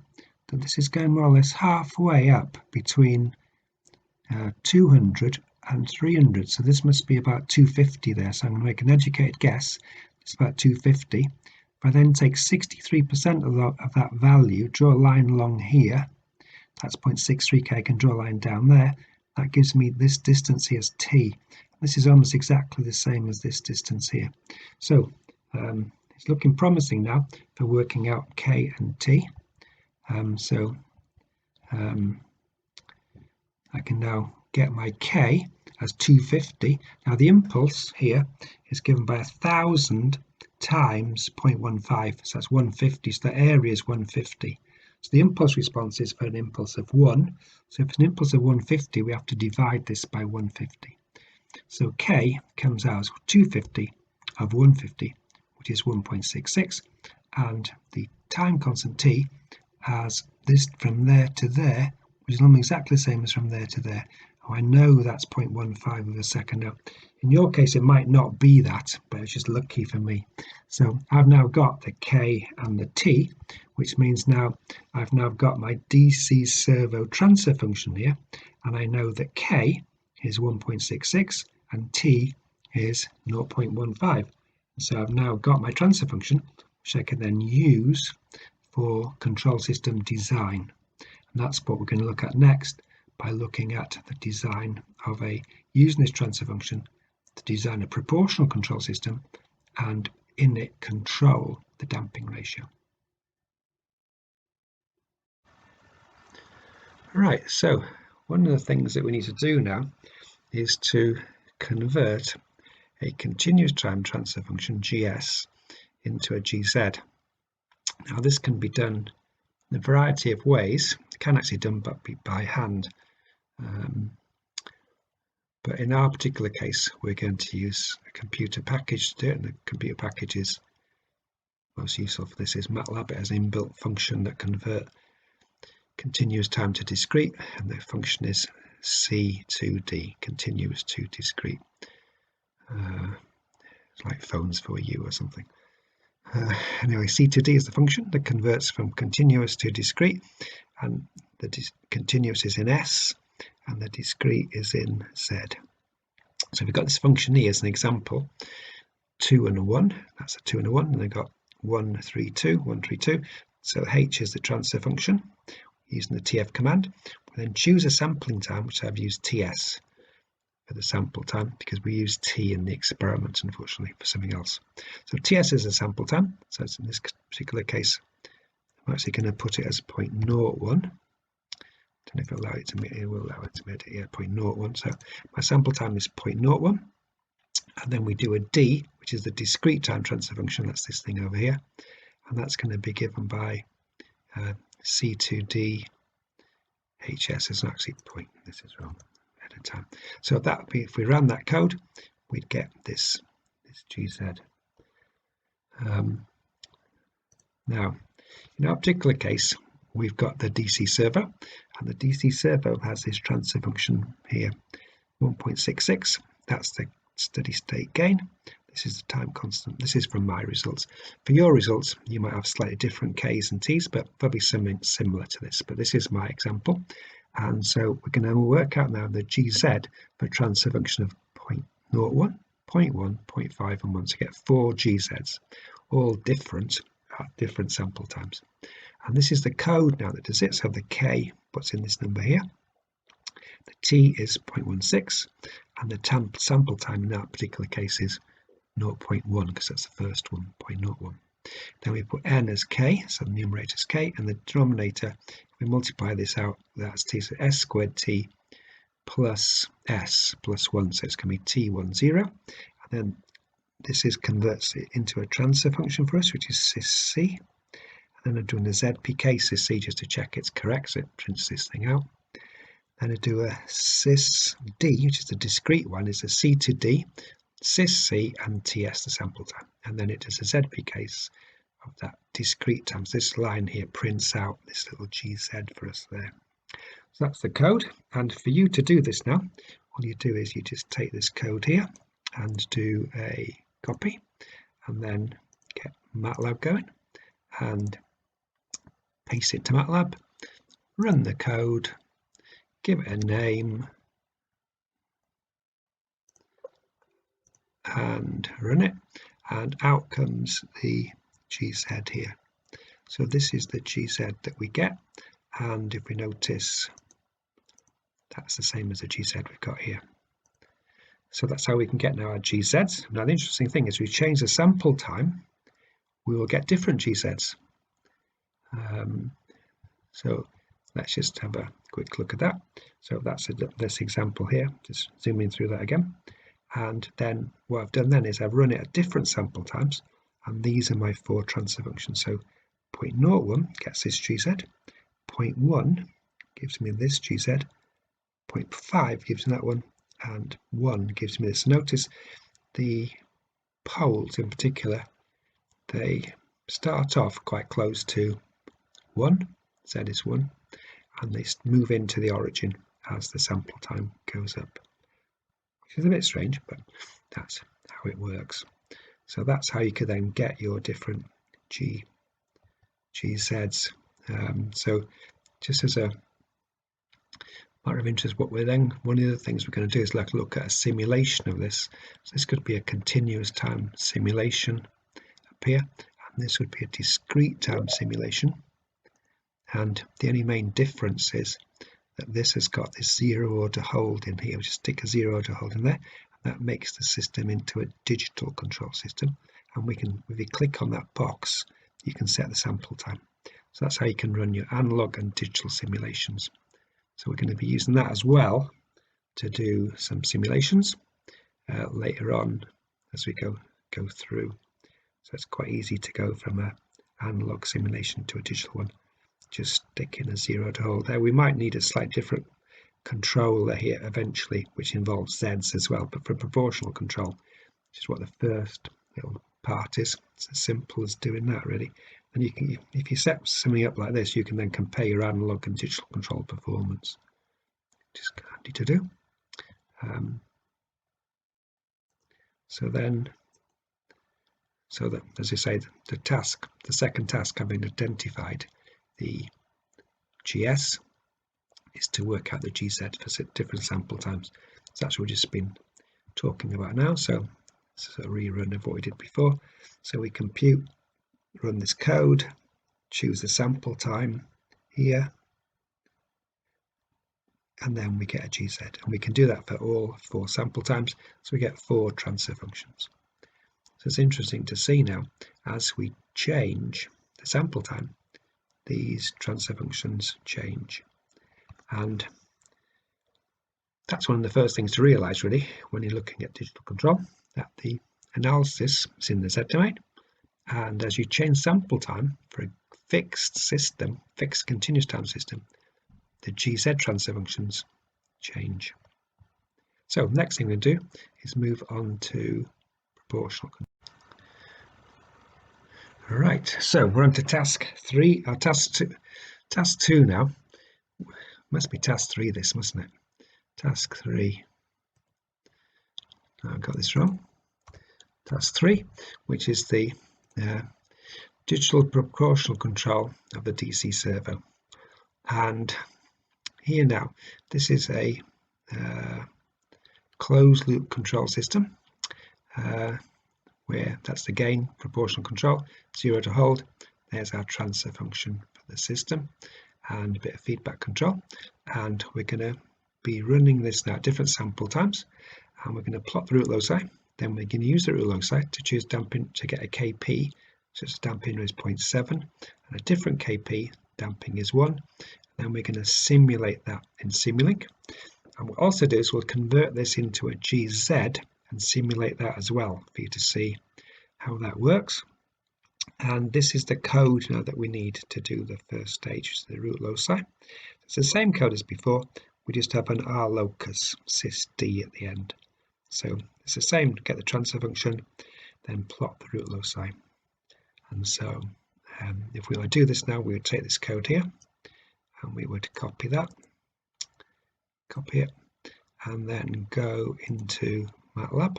that this is going more or less halfway up between 200 and 300. So this must be about 250 there. So I'm going to make an educated guess. It's about 250. If I then take 63% of that value, draw a line along here, that's 0.63k, I can draw a line down there. That gives me this distance here as t. This is almost exactly the same as this distance here. So it's looking promising now for working out k and t. I can now get my k as 250. Now the impulse here is given by 1000 times 0.15, so that's 150. So the area is 150. So the impulse response is for an impulse of 1. So if it's an impulse of 150, we have to divide this by 150. So k comes out as 250 of 150, which is 1.66, and the time constant t as this from there to there, which is almost exactly the same as from there to there. I know that's 0.15 of a second. Now, in your case, it might not be that, but it's just lucky for me. So I've now got the k and the t, which means now I've now got my DC servo transfer function here, and I know that k is 1.66 and t is 0.15. So I've now got my transfer function, which I can then use for control system design. And that's what we're going to look at next, by looking at the design of using this transfer function to design a proportional control system and in it control the damping ratio. Right, so one of the things that we need to do now is to convert a continuous time transfer function GS into a GZ. Now this can be done in a variety of ways. It can actually be done by hand. But in our particular case, we're going to use a computer package to do it, and the computer package is most useful for this is MATLAB. It has an inbuilt function that convert continuous time to discrete, and the function is C2D, continuous to discrete. It's like phones for you or something. Anyway, C2D is the function that converts from continuous to discrete, and the continuous is in S and the discrete is in Z. So we've got this function here as an example, 2 and a 1, that's a 2 and a 1, and I've got 1, 3, 2, 1, 3, 2. So H is the transfer function using the TF command. We then choose a sampling time, which I've used TS for the sample time because we use T in the experiment, unfortunately, for something else. So TS is a sample time, so it's in this particular case I'm actually going to put it as 0.01. Don't know if it'll allow it to, it will allow it to make it, yeah, 0.01. So my sample time is 0.01, and then we do a D, which is the discrete time transfer function. That's this thing over here, and that's going to be given by C2D HS is actually point. This is wrong at a time. So that would be, if we ran that code, we'd get this GZ. Now, in our particular case, we've got the DC servo, and the DC servo has this transfer function here, 1.66. That's the steady state gain. This is the time constant. This is from my results. For your results, you might have slightly different K's and T's, but probably something similar to this. But this is my example. And so we're going to work out now the GZ for transfer function of 0.01, 0.1, 0.5, and 1 to get 4 GZs, all different at different sample times. And this is the code now that does it. So the K, what's in this number here, the T is 0.16, and the sample time in that particular case is 0.1 because that's the first one, 0.01. Then we put N as K, so the numerator is K, and the denominator, if we multiply this out, that's T, so S squared T plus S plus 1, so it's going to be T10, and then this converts it into a transfer function for us, which is sys-C. Then I'm doing the ZPK sys-C just to check it's correct, so it prints this thing out. Then I do a sys-D, which is the discrete one, is a C to D, sys-C and TS, the sample time. And then it does a ZPK of that discrete times. This line here prints out this little GZ for us there. So that's the code. And for you to do this now, all you do is you just take this code here and do a copy, and then get MATLAB going and paste it to MATLAB, run the code, give it a name, and run it, and out comes the GZ here. So this is the GZ that we get, and if we notice, that's the same as the GZ we've got here. So that's how we can get now our GZs. Now the interesting thing is we change the sample time, we will get different GZs. So let's just have a quick look at that. So that's this example here, just zooming through that again. And then what I've done then is I've run it at different sample times, and these are my 4 transfer functions. So 0.01 gets this GZ, 0.1 gives me this GZ, 0.5 gives me that one, and 1 gives me this. Notice the poles in particular, they start off quite close to 1, Z is 1, and they move into the origin as the sample time goes up, which is a bit strange, but that's how it works. So that's how you could then get your different GZs. So just as a matter of interest, one of the things we're going to do is look at a simulation of this. So this could be a continuous time simulation up here, and this would be a discrete time simulation. And the only main difference is that this has got this zero order hold in here. We just stick a zero order hold in there, and that makes the system into a digital control system. And we can, if you click on that box, you can set the sample time. So that's how you can run your analog and digital simulations. So we're going to be using that as well to do some simulations later on as we go through. So it's quite easy to go from an analog simulation to a digital one. Just stick in a zero to hold there. We might need a slightly different controller here eventually, which involves Zs as well, but for proportional control, which is what the first little part is, it's as simple as doing that really. And you can, if you set something up like this, you can then compare your analog and digital control performance. Just handy to do. So that, as I say, the second task, having identified the GS, is to work out the GZ for different sample times. So that's what we've just been talking about now. So this is a rerun of what we did before. So we compute, run this code, choose the sample time here, and then we get a GZ. And we can do that for all 4 sample times. So we get 4 transfer functions. So it's interesting to see now, as we change the sample time, these transfer functions change. And that's one of the first things to realize really when you're looking at digital control, that the analysis is in the Z domain, and as you change sample time for a fixed system, fixed continuous time system, the GZ transfer functions change. So next thing we do is move on to proportional control. All right, so we're on to task 3, or task 2 now. Must be task 3 this, mustn't it? Task 3. I've got this wrong. Task 3, which is the digital proportional control of the DC servo. And here now, this is a closed loop control system where that's the gain, proportional control, 0 to hold. There's our transfer function for the system and a bit of feedback control. And we're going to be running this now at different sample times, and we're going to plot the root loci. Then we're going to use the root loci to choose damping to get a KP, so its damping is 0.7, and a different KP, damping is 1. Then we're going to simulate that in Simulink. And what we'll also do is we'll convert this into a GZ and simulate that as well for you to see how that works. And this is the code now that we need to do the first stage, the root loci. It's the same code as before, we just have an R locus sysd at the end. So it's the same, get the transfer function, then plot the root loci. And so if we want to do this now, we would take this code here and we would copy that, copy it, and then go into MATLAB,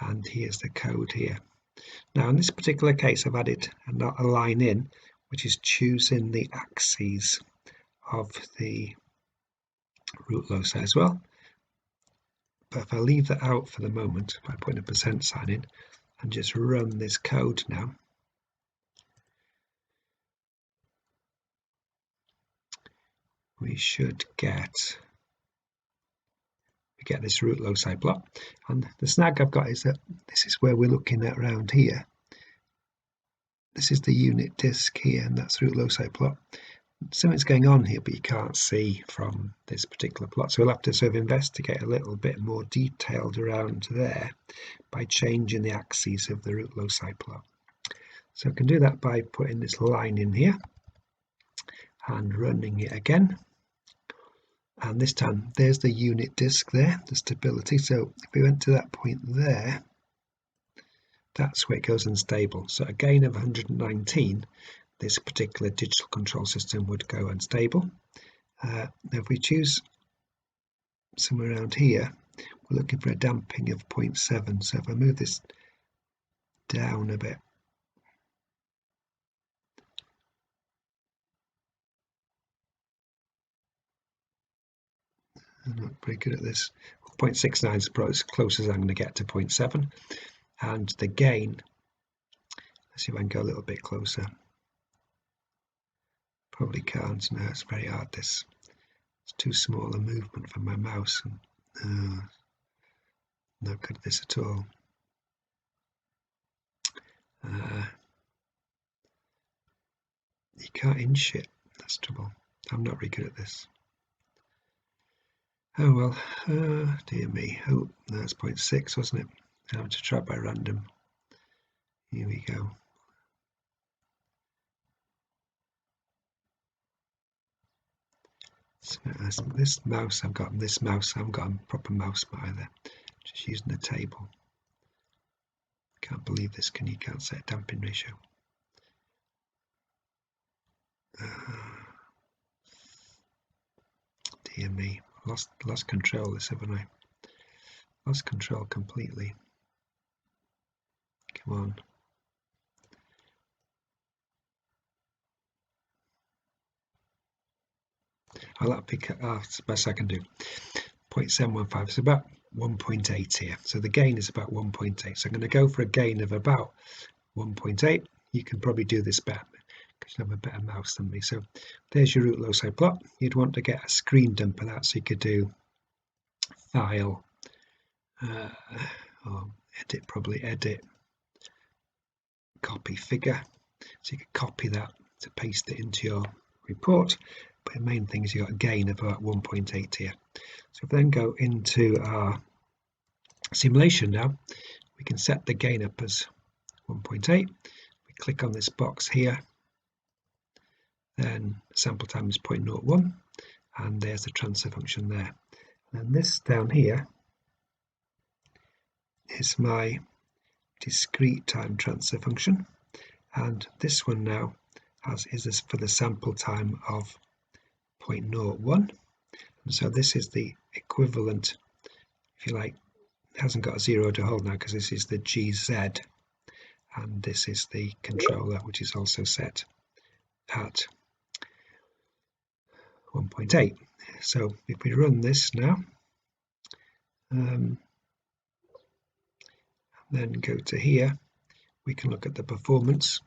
and here's the code here. Now in this particular case I've added a line in which is choosing the axes of the root loci as well, but if I leave that out for the moment by putting a % sign in and just run this code now, we should get this root loci plot. And the snag I've got is that this is where we're looking at around here. This is the unit disk here, and that's root loci plot. Something's going on here, but you can't see from this particular plot, so we'll have to sort of investigate a little bit more detailed around there by changing the axes of the root loci plot. So I can do that by putting this line in here and running it again. And this time there's the unit disk there, the stability. So if we went to that point there, that's where it goes unstable. So a gain of 119, this particular digital control system would go unstable. Now if we choose somewhere around here, we're looking for a damping of 0.7. So if I move this down a bit, I'm not very good at this. 0.69 is probably as close as I'm going to get to 0.7. And the gain, let's see if I can go a little bit closer. Probably can't. No, it's very hard. It's too small a movement for my mouse. And, not good at this at all. You can't inch it. That's trouble. I'm not very good at this. Oh well, dear me. Oh, that's 0.6, wasn't it? I have to try by random. Here we go. So this mouse I've got, this mouse I haven't got a proper mouse either. Just using the table. Can't believe this. You can't set a damping ratio. Dear me, lost control of this, haven't I? Lost control completely. Come on. I'll pick that's the best I can do. 0.715 is about 1.8 here. So the gain is about 1.8. So I'm going to go for a gain of about 1.8. You can probably do this better because you have a better mouse than me. So there's your root loci plot. You'd want to get a screen dump of that, so you could do file or edit copy figure. So you could copy that to paste it into your report. But the main thing is you've got a gain of about 1.8 here. So if we then go into our simulation now, we can set the gain up as 1.8. We click on this box here, then sample time is 0.01, and there's the transfer function there. And this down here is my discrete time transfer function, and this one now is this for the sample time of 0.01. And so this is the equivalent, if you like. It hasn't got a 0 to hold now because this is the GZ, and this is the controller, which is also set at 1.8. So if we run this now, then go to here, we can look at the performance,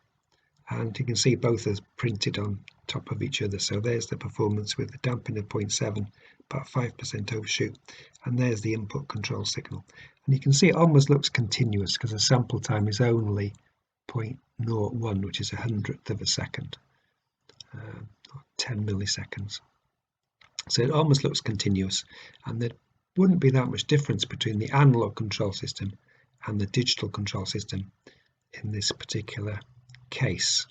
and you can see both are printed on top of each other. So there's the performance with the damping of 0.7, about 5% overshoot, and there's the input control signal. And you can see it almost looks continuous because the sample time is only 0.01, which is 100th of a second, 10 milliseconds. So it almost looks continuous, and there wouldn't be that much difference between the analog control system and the digital control system in this particular case.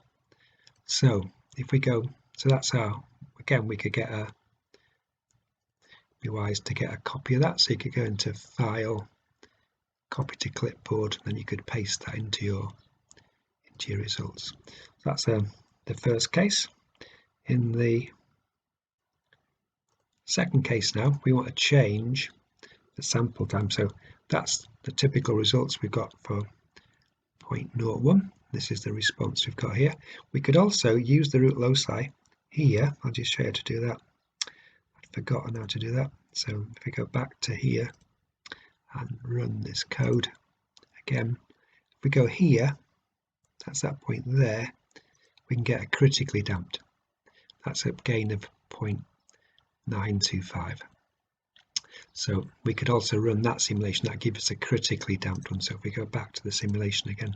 So if we go, so that's how, again, we could get be wise to get a copy of that. So you could go into File, Copy to Clipboard, and then you could paste that into your results. So that's the first case. In the second case now, we want to change the sample time. So that's the typical results we've got for 0.01. This is the response we've got here. We could also use the root loci here. I'll just show you how to do that. I'd forgotten how to do that. So if we go back to here and run this code again, if we go here, that's that point there, we can get a critically damped. That's a gain of 0.925. So we could also run that simulation. That gives us a critically damped one. So if we go back to the simulation again,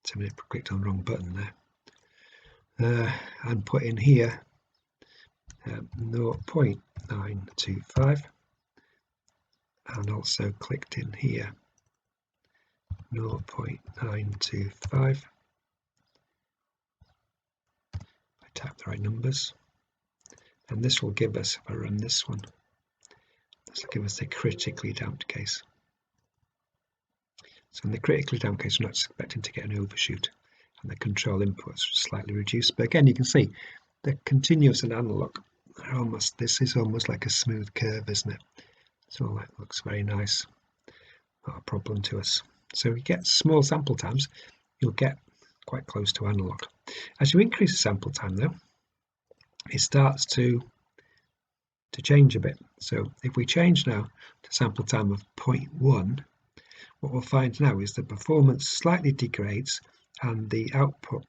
somebody clicked on the wrong button there, and put in here 0.925, and also clicked in here 0.925. I type the right numbers, and this will give us, if I run this one, this will give us the critically damped case. So in the critically damp case, we're not expecting to get an overshoot, and the control inputs slightly reduced. But again, you can see the continuous and analog are almost, this is almost like a smooth curve, isn't it? So that looks very nice, not a problem to us. So if you get small sample times, you'll get quite close to analog. As you increase the sample time though, it starts to change a bit. So if we change now to sample time of 0.1, what we'll find now is the performance slightly degrades and the output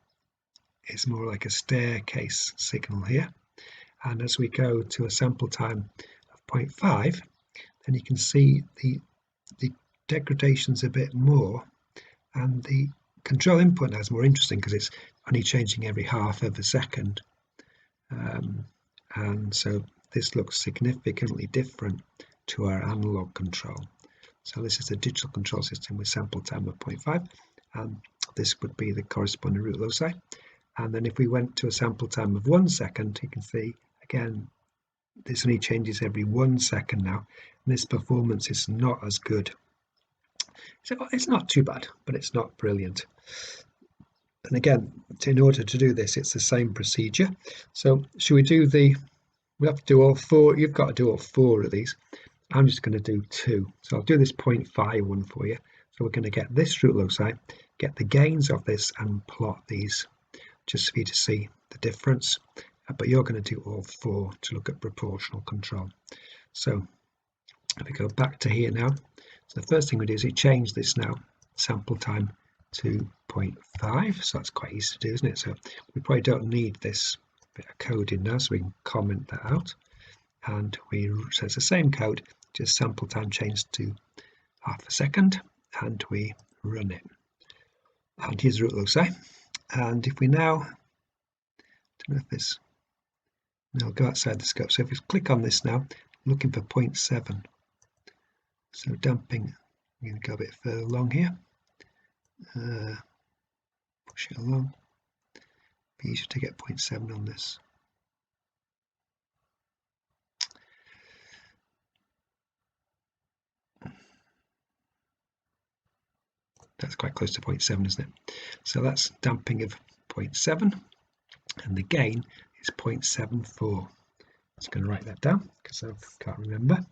is more like a staircase signal here. And as we go to a sample time of 0.5, then you can see the degradation's a bit more, and the control input now is more interesting because it's only changing every half of a second. And so this looks significantly different to our analog control. So this is the digital control system with sample time of 0.5, and this would be the corresponding root loci. And then if we went to a sample time of 1 second, you can see again this only changes every 1 second now, and this performance is not as good. So it's not too bad, but it's not brilliant. And again, in order to do this, it's the same procedure. So should we do we have to do all 4. You've got to do all 4 of these. I'm just going to do 2. So I'll do this 0.5 one for you. So we're going to get this root loci, get the gains of this and plot these just for you to see the difference. But you're going to do all 4 to look at proportional control. So if we go back to here now, so the first thing we do is we change this now, sample time to 0.5. So that's quite easy to do, isn't it? So we probably don't need this bit of code in now, so we can comment that out. And so it's the same code, just sample time changed to half a second, and we run it. And here's root loci. And if we now, don't know if this, no, go outside the scope. So if we click on this now, looking for 0.7. So damping, I'm going to go a bit further along here. Push it along. Be easier to get 0.7 on this. That's quite close to 0.7, isn't it? So that's damping of 0.7, and the gain is 0.74. I'm going to write that down because I can't remember.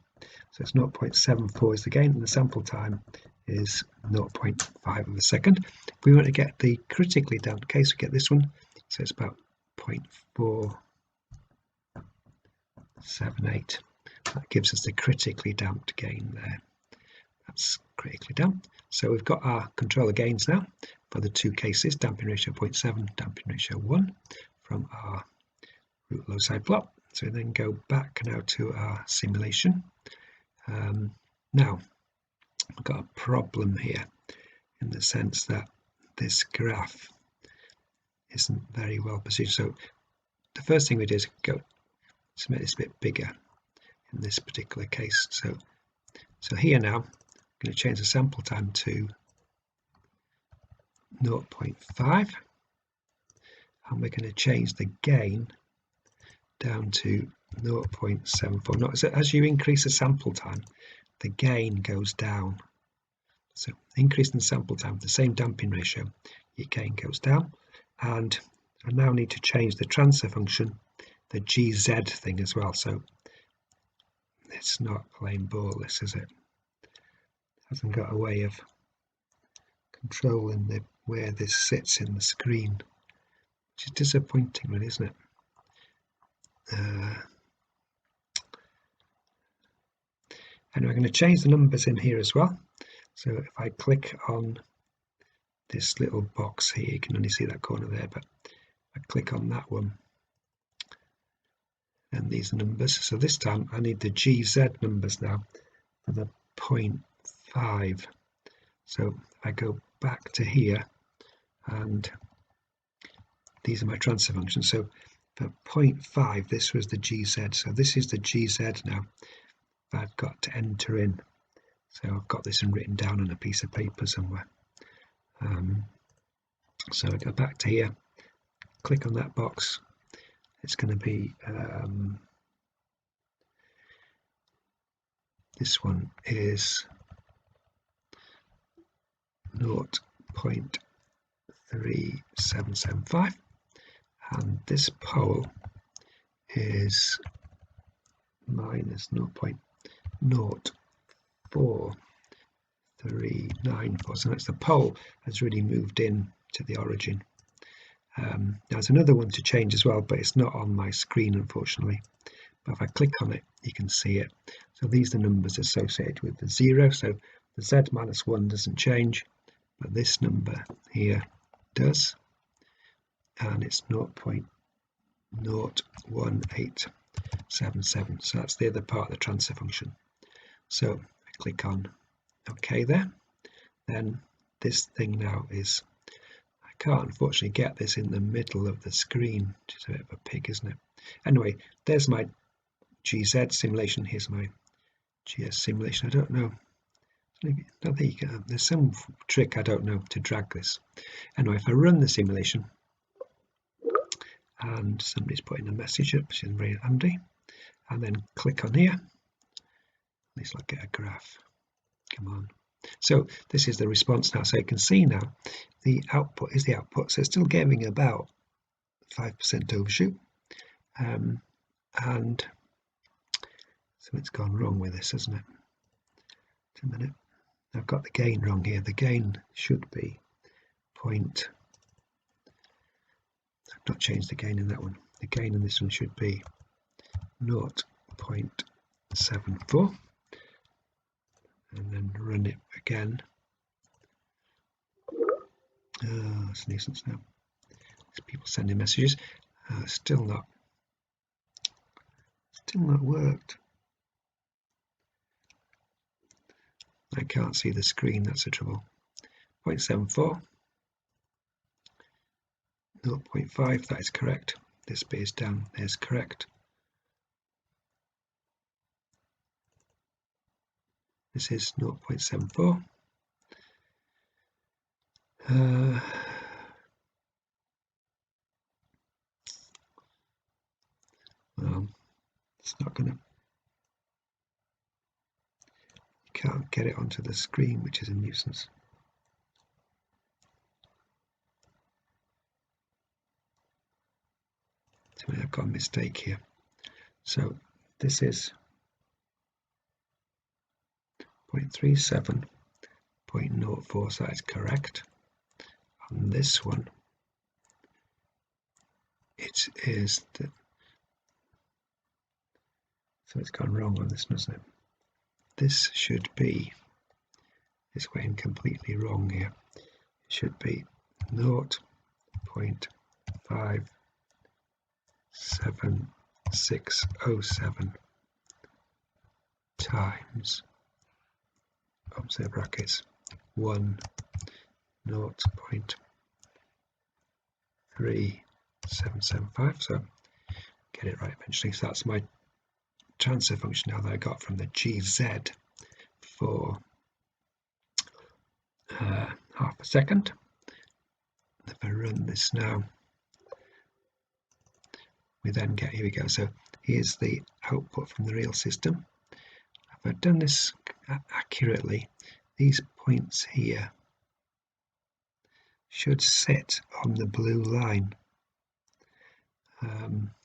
So it's 0.74 is the gain, and the sample time is 0.5 of a second. If we want to get the critically damped case, we get this one. So it's about 0.478. That gives us the critically damped gain there. That's critically damped. So we've got our controller gains now for the 2 cases, damping ratio 0.7, damping ratio 1 from our root loci plot. So we then go back now to our simulation. Now I've got a problem here in the sense that this graph isn't very well positioned. So the first thing we do is go to make this a bit bigger in this particular case. So here now I'm going to change the sample time to 0.5, and we're going to change the gain down to 0.74. Notice that as you increase the sample time, the gain goes down. So increasing the sample time with the same damping ratio, your gain goes down. And I now need to change the transfer function, the GZ thing as well. So it's not plain ball, this, is it? Hasn't got a way of controlling where this sits in the screen, which is disappointing, really, isn't it? And we're going to change the numbers in here as well. So if I click on this little box here, you can only see that corner there, but I click on that one and these numbers. So this time I need the GZ numbers now for the 0.5. So if I go back to here, and these are my transfer functions. So for 0.5, this was the GZ. So this is the GZ now I've got to enter in. So I've got this written down on a piece of paper somewhere. So I go back to here, click on that box. It's going to be this one is 0.3775, and this pole is minus 0.04394. So that's the pole has really moved in to the origin. There's another one to change as well, but it's not on my screen unfortunately. But if I click on it, you can see it. So these are the numbers associated with the 0. So the z minus 1 doesn't change, but this number here does, and it's 0.01877. So that's the other part of the transfer function. So I click on OK there. Then this thing now is, I can't unfortunately get this in the middle of the screen, which is a bit of a pig, isn't it? Anyway, there's my GZ simulation. Here's my GS simulation. I don't know. Oh, there you go. There's some trick, I don't know, to drag this. Anyway, if I run the simulation, and somebody's putting a message up, which is very handy, and then click on here, at least I'll get a graph. Come on. So this is the response now. So you can see now the output is the output. So it's still giving about 5% overshoot. And something's gone wrong with this, hasn't it? Wait a minute. I've got the gain wrong here. The gain should be I've not changed the gain in that one. The gain in this one should be 0.74, and then run it again. Oh, it's a nuisance now. There's people sending messages. Still not worked. I can't see the screen, that's the trouble. 0.74, 0.5, that is correct. This bit is down, there's correct. This is 0.74. Well, it's not gonna, you can't get it onto the screen, which is a nuisance. So I've got a mistake here. So this is 0.37.04, so that is correct. On this one, it is the, so it's gone wrong on this, doesn't it? This should be, it's going completely wrong here. It should be 0.57607 times, observe brackets, 0.3775. So get it right eventually. So that's my transfer function now that I got from the GZ for half a second. If I run this now, we then get, here we go. So here's the output from the real system. If I've done this accurately, these points here should sit on the blue line.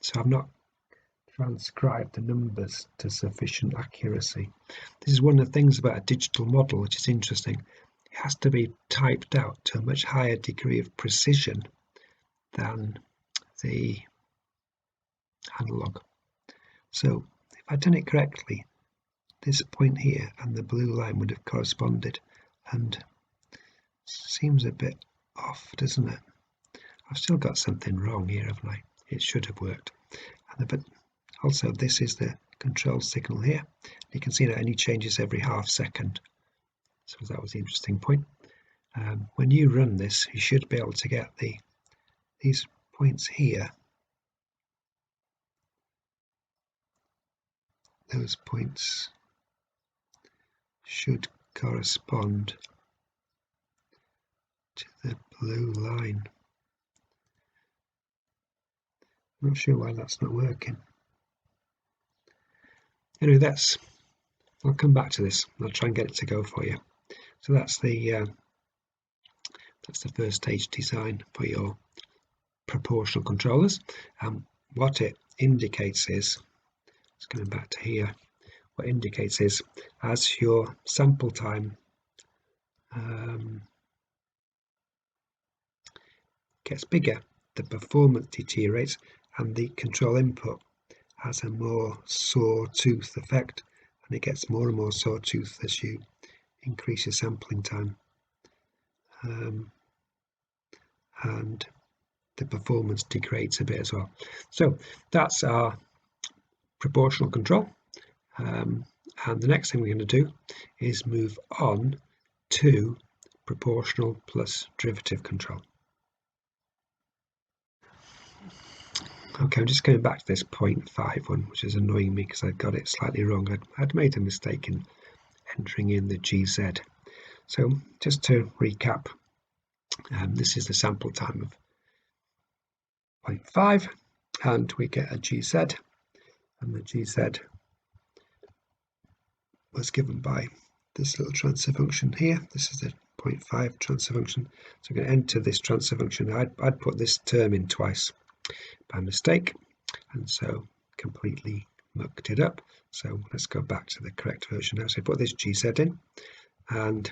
So I've not transcribed the numbers to sufficient accuracy. This is one of the things about a digital model which is interesting. It has to be typed out to a much higher degree of precision than the analog. So if I'd done it correctly, this point here and the blue line would have corresponded, and seems a bit off, doesn't it? I've still got something wrong here, haven't I? It should have worked. But also this is the control signal here. You can see that it only changes every half second. So that was the interesting point. When you run this, you should be able to get these points here. Those points should correspond to the blue line. I'm not sure why that's not working. Anyway, I'll come back to this. I'll try and get it to go for you. So that's the That's the first stage design for your proportional controllers. What it indicates is, it's coming back to here, what it indicates is as your sample time gets bigger, the performance deteriorates and the control input has a more sawtooth effect, and it gets more and more sawtooth as you increase your sampling time, and the performance degrades a bit as well. So that's our proportional control, and the next thing we're going to do is move on to proportional plus derivative control. Okay, I'm just going back to this 0.5 one, which is annoying me because I got it slightly wrong. I'd made a mistake in entering in the GZ. So just to recap, this is the sample time of 0.5, and we get a GZ, and the GZ was given by this little transfer function here. This is the 0.5 transfer function. So I'm going to enter this transfer function. I'd put this term in twice by mistake, and so completely mucked it up. So let's go back to the correct version now. So I put this GZ in, and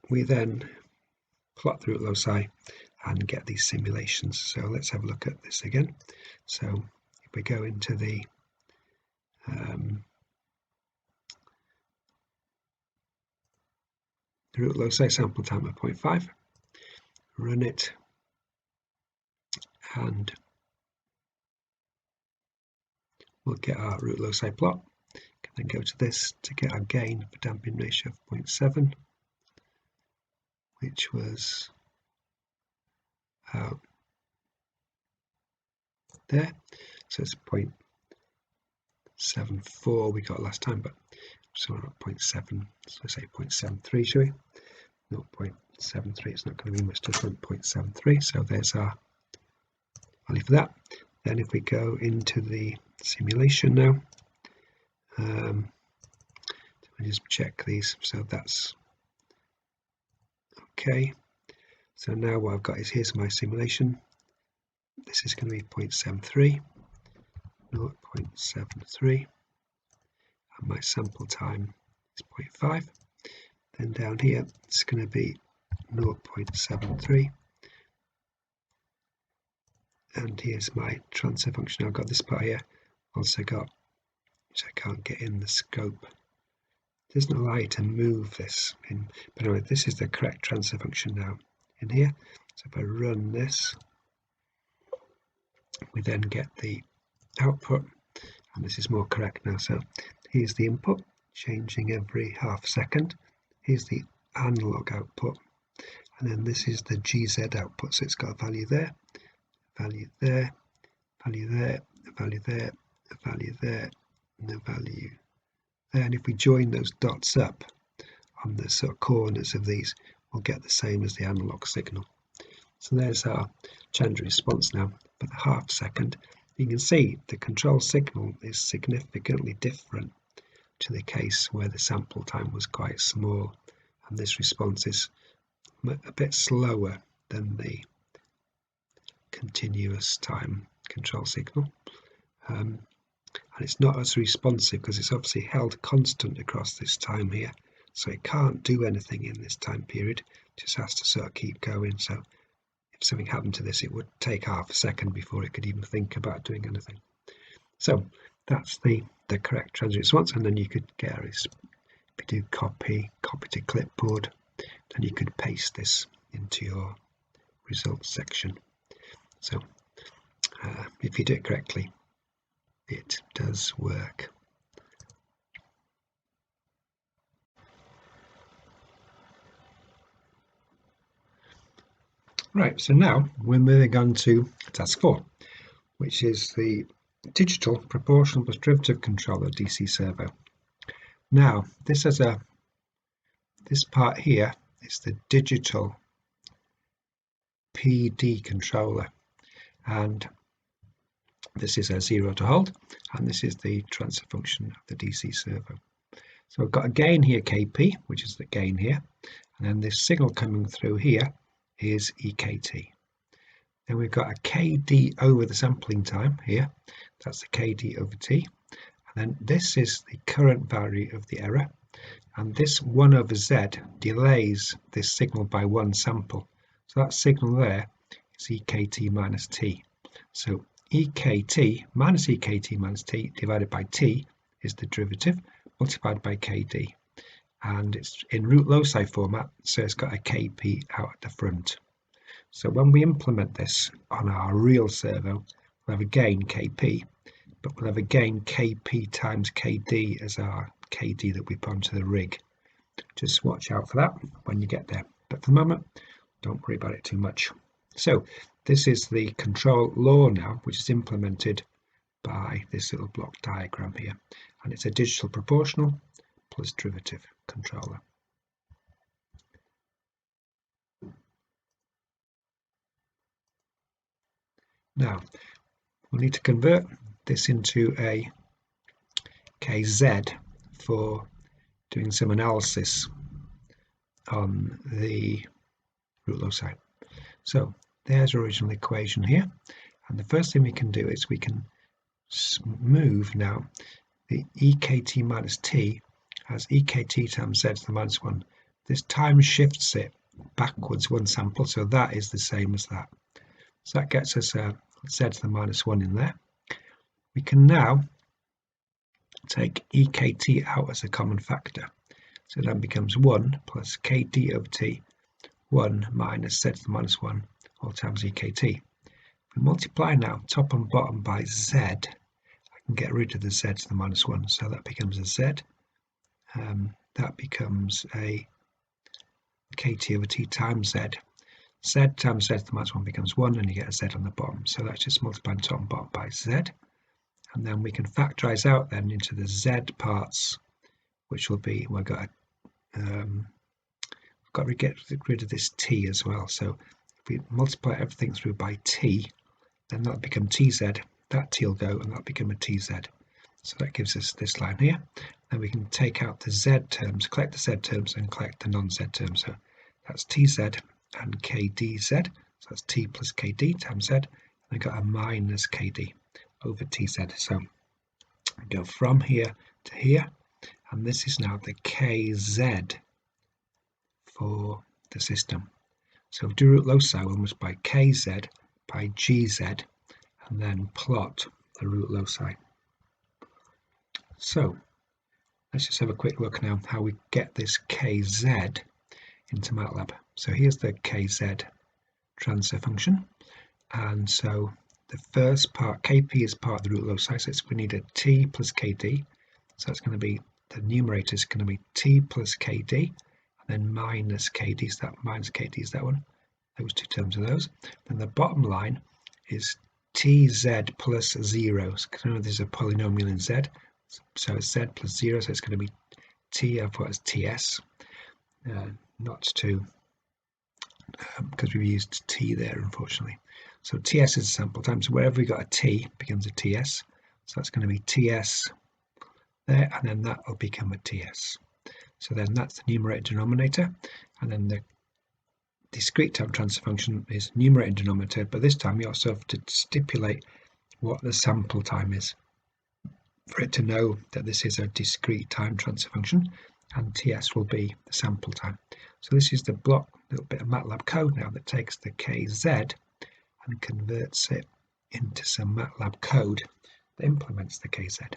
we then plot the root loci and get these simulations. So let's have a look at this again. So if we go into the root loci sample time of 0.5, run it, and we'll get our root loci plot. Can then go to this to get our gain for damping ratio of 0.7, which was out there. So it's 0.74 we got last time, but somewhere at 0.7, so let's say 0.73, shall we? 0.73, it's not going to be much different, 0.73, so there's our value for that. Then if we go into the simulation now, let me just check these, so that's okay. So now what I've got is, here's my simulation. This is going to be 0.73, 0.73, and my sample time is 0.5. Then down here it's going to be 0.73, and here's my transfer function. I've got this part here, also got, which I can't get in the scope. It doesn't allow you to move this in, but anyway, this is the correct transfer function now in here. So if I run this, we then get the output, and this is more correct now. So here's the input, changing every half second. Here's the analog output, and then this is the GZ output. So it's got a value there, value there, value there, a value there, a value there, and a value there. And if we join those dots up on the sort of corners of these, we'll get the same as the analog signal. So there's our change response now for the half second. You can see the control signal is significantly different to the case where the sample time was quite small, and this response is a bit slower than the continuous time control signal, and it's not as responsive because it's obviously held constant across this time here, so it can't do anything in this time period, it just has to sort of keep going. So if something happened to this, it would take half a second before it could even think about doing anything. So that's the correct transient response, and then you could get, if you do copy to clipboard, then you could paste this into your results section. So if you do it correctly, it does work. Right, so now we're moving on to task 4, which is the digital proportional plus derivative controller DC servo. Now this part here is the digital PD controller, and this is a 0 to hold, and this is the transfer function of the DC servo. So we've got a gain here, Kp, which is the gain here, and then this signal coming through here is EKT. Then we've got a Kd over the sampling time here, that's the Kd over T, and then this is the current value of the error, and this 1 over Z delays this signal by one sample. So that signal there is EKT minus T. So EKT minus T divided by T is the derivative multiplied by Kd. And it's in root loci format, so it's got a Kp out at the front. So when we implement this on our real servo, we'll have a gain Kp, but we'll have a gain Kp times Kd as our Kd that we put onto the rig. Just watch out for that when you get there. But for the moment, don't worry about it too much. So this is the control law now, which is implemented by this little block diagram here. And it's a digital proportional plus derivative controller. Now, we'll need to convert this into a KZ for doing some analysis on the root loci. So there's our original equation here, and the first thing we can do is we can move now the EKT minus T as EKT times Z to the minus 1. This time shifts it backwards one sample, so that is the same as that. So that gets us a Z to the minus 1 in there. We can now take EKT out as a common factor. So then becomes 1 plus Kd over T, 1 minus Z to the minus 1, all times EKT. If we multiply now top and bottom by Z, I can get rid of the Z to the minus 1. So that becomes a Z. That becomes a Kt over T times Z. Z times Z to the minus 1 becomes 1, and you get a Z on the bottom. So that's just multiplying top and bottom by Z. And then we can factorize out then into the Z parts, which will be, we've got to get rid of this T as well. So if we multiply everything through by T, then that'll become TZ. That T will go, and that'll become a TZ. So that gives us this line here. Then we can take out the Z terms, collect the Z terms, and collect the non-Z terms. So that's TZ and KDZ. So that's T plus KD times Z. And we've got a minus KD over TZ. So we go from here to here, and this is now the KZ for the system. So we do root loci almost by KZ by GZ, and then plot the root loci. So let's just have a quick look now how we get this KZ into MATLAB. So here's the KZ transfer function, and so the first part, Kp, is part of the root loci, so we need a T plus Kd, so it's going to be, the numerator is going to be T plus Kd, and then minus Kd, so that minus Kd is that one, those two terms are those. Then the bottom line is Tz plus 0, because remember there's a polynomial in Z, so it's Z plus 0, so it's going to be T, I've put as Ts, not to, because we've used T there unfortunately. So Ts is a sample time, so wherever we got a T becomes a Ts, so that's going to be Ts there, and then that will become a Ts. So then that's the numerator denominator, and then the discrete time transfer function is numerator and denominator, but this time you also have to stipulate what the sample time is for it to know that this is a discrete time transfer function, and Ts will be the sample time. So this is the block, little bit of MATLAB code now that takes the KZ and converts it into some MATLAB code that implements the KZ.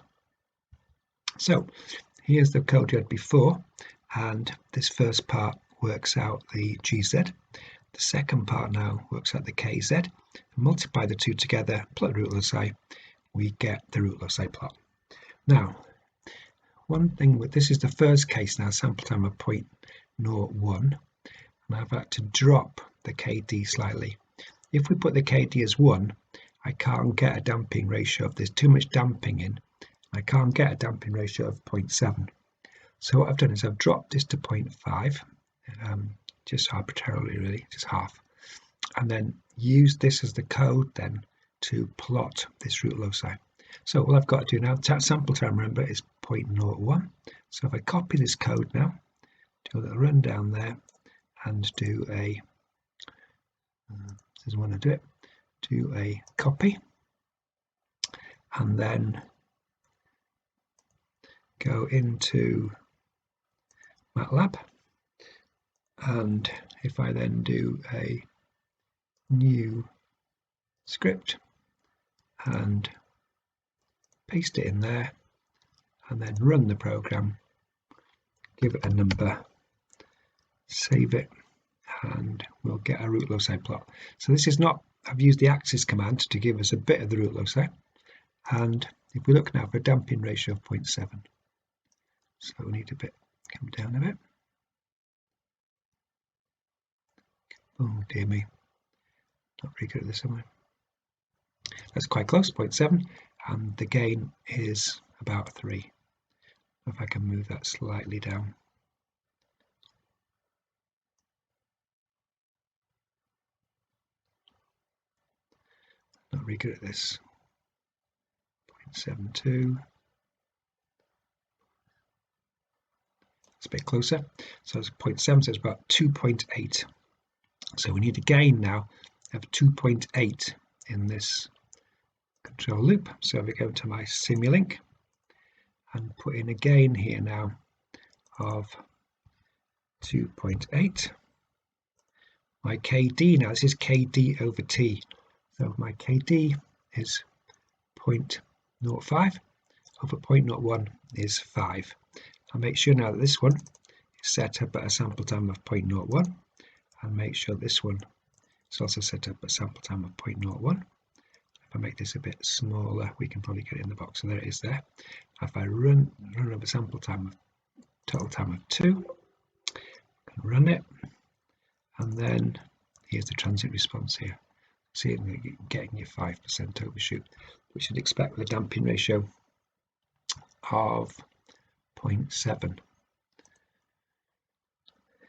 So here's the code you had before, and this first part works out the GZ. The second part now works out the KZ. Multiply the two together, plot root loci, we get the root loci plot. Now, one thing with this is the first case now, sample time of 0.01, and I've had to drop the KD slightly. If we put the KD as 1, I can't get a damping ratio of, there's too much damping in, I can't get a damping ratio of 0.7. So what I've done is I've dropped this to 0.5, just arbitrarily really, just half, and then use this as the code then to plot this root loci. So all I've got to do now, sample time remember is 0.01, So if I copy this code now, do a little run down there and do a this is when I do a copy, and then go into MATLAB, and if I then do a new script and paste it in there and then run the program, give it a number, save it, and we'll get a root loci plot. So this is not, I've used the axis command to give us a bit of the root loci, and if we look now for a damping ratio of 0.7, so we need a bit, come down a bit. Oh dear me, not very good at this, am I? That's quite close, 0.7, and the gain is about 3. If I can move that slightly down. Not very good at this. 0.72. It's a bit closer. So it's 0.7, so it's about 2.8. So we need a gain now of 2.8 in this control loop. So if we go to my Simulink and put in a gain here now of 2.8. My KD now, this is KD over T. So my KD is 0.05 over 0.01 is 5. I'll make sure now that this one is set up at a sample time of 0.01, and make sure this one is also set up at a sample time of 0.01. If I make this a bit smaller, we can probably get it in the box. So there it is there. If I run over sample time of total time of 2, run it, and then here's the transient response here. See it getting your 5% overshoot, which you'd expect with a damping ratio of 0.7.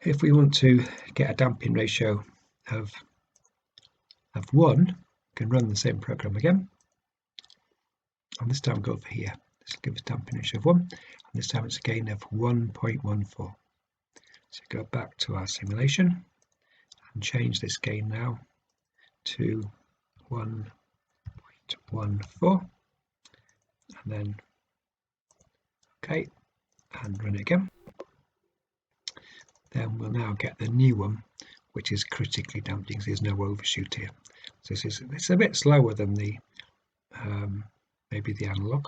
If we want to get a damping ratio of 1, we can run the same program again, and this time go over here. This will give us a damping ratio of 1, and this time it's a gain of 1.14. So go back to our simulation and change this gain now to 1.14, and then OK, and run it again. Then we'll now get the new one, which is critically damping, so there's no overshoot here. So it's a bit slower than the maybe the analog,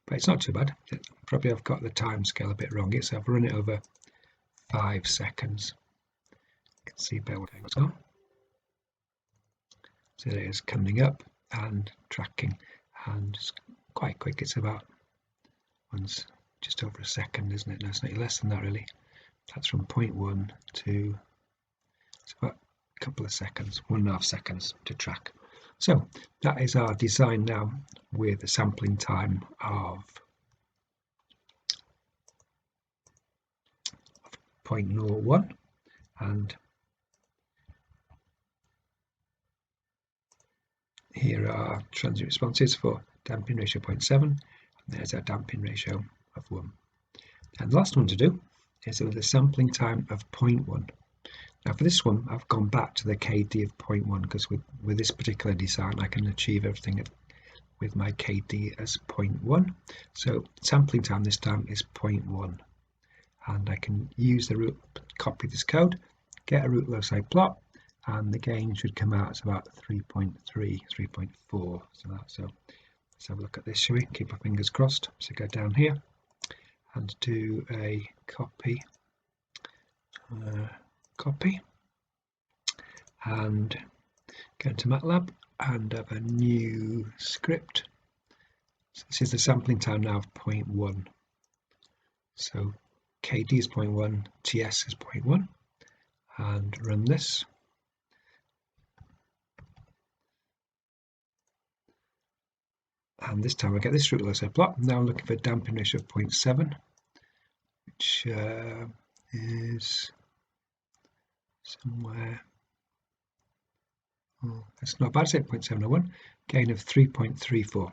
but it's not too bad. Probably I've got the time scale a bit wrong here, so I've run it over 5 seconds. You can see better what's going on. So it is coming up and tracking, and it's quite quick. It's about just over a second, isn't it? No, it's not less than that really. That's from 0.1 to, it's about a couple of seconds, 1.5 seconds to track. So that is our design now with a sampling time of 0.01, and here are transient responses for damping ratio 0.7, and there's our damping ratio of 1. And the last one to do is with a sampling time of 0.1. Now for this one, I've gone back to the KD of 0.1 because with this particular design, I can achieve everything with my KD as 0.1. So sampling time this time is 0.1. And I can use the root, copy this code, get a root loci plot, and the gain should come out as about 3.3, 3.4. So let's have a look at this, shall we? Keep our fingers crossed. So go down here and do a copy, and go into MATLAB and have a new script. So this is the sampling time now of 0.1. So KD is 0.1, TS is 0.1, and run this. And this time I get this root loci plot. Now I'm looking for a damping ratio of 0.7, which is somewhere, it's not bad, it's 0.701, gain of 3.34.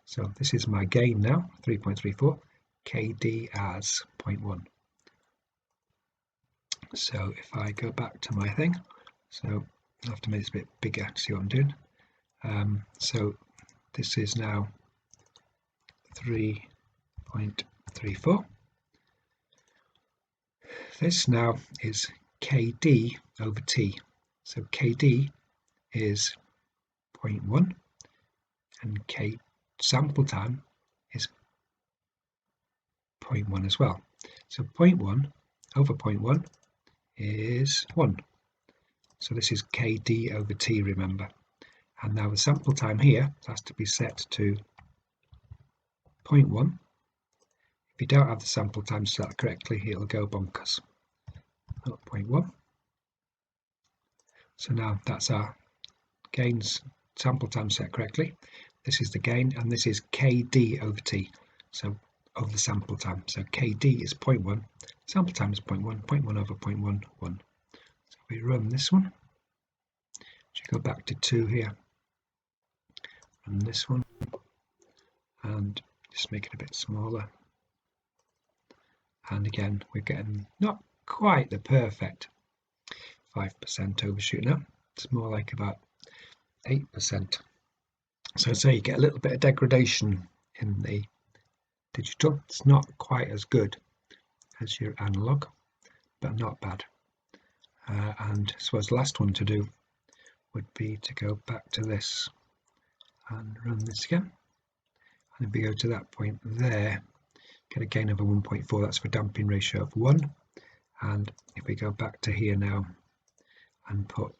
So this is my gain now, 3.34, KD as 0.1. So if I go back to my thing, so I'll have to make this a bit bigger to see what I'm doing. So this is now 3.34. This now is KD over T. So KD is 0.1 and K sample time is 0.1 as well. So 0.1 over 0.1 is 1. So this is KD over T, remember. And now the sample time here has to be set to 0.1. If you don't have the sample time set correctly, it'll go bonkers. 0.1. So now that's our gains sample time set correctly. This is the gain, and this is KD over T. So over the sample time. So KD is 0.1, sample time is 0.1, 0.1 over 0.1, 1. So we run this one. Should go back to 2 here. Run this one. And just make it a bit smaller. And again, we're getting not quite the perfect 5% overshoot now. It's more like about 8%. So I'd say you get a little bit of degradation in the digital. It's not quite as good as your analog, but not bad. And so as the last one to do would be to go back to this and run this again. And if we go to that point there, get a gain of a 1.4, that's for damping ratio of 1. And if we go back to here now and put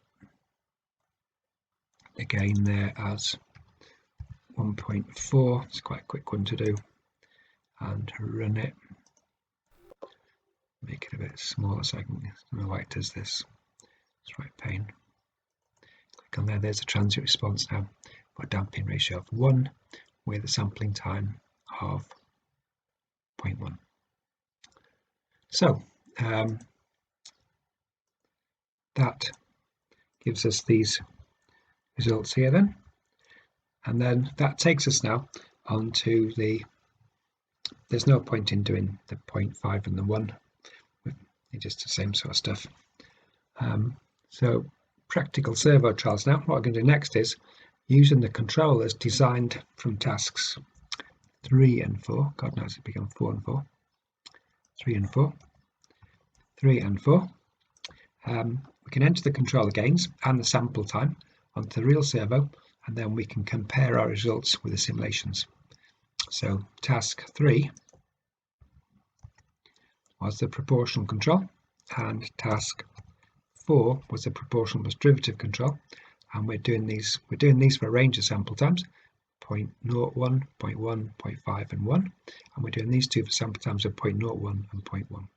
the gain there as 1.4, it's quite a quick one to do, and run it, make it a bit smaller so I can, I don't know why it does this, it's right pain. Click on there, there's a transient response now, for a damping ratio of 1 with a sampling time of 0.1. So that gives us these results here then, and then that takes us now onto the, there's no point in doing the 0.5 and the 1, they're just the same sort of stuff. So practical servo trials now. What I'm going to do next is using the controllers designed from tasks 3 and 4, God knows it become 4 and 4, 3 and 4, 3 and 4. We can enter the controller gains and the sample time onto the real servo, and then we can compare our results with the simulations. So task 3 was the proportional control, and task 4 was the proportional plus derivative control, and we're doing these for a range of sample times, 0.01, 0.1, 0.5 and 1, and we're doing these two for sample times of 0.01 and 0.1.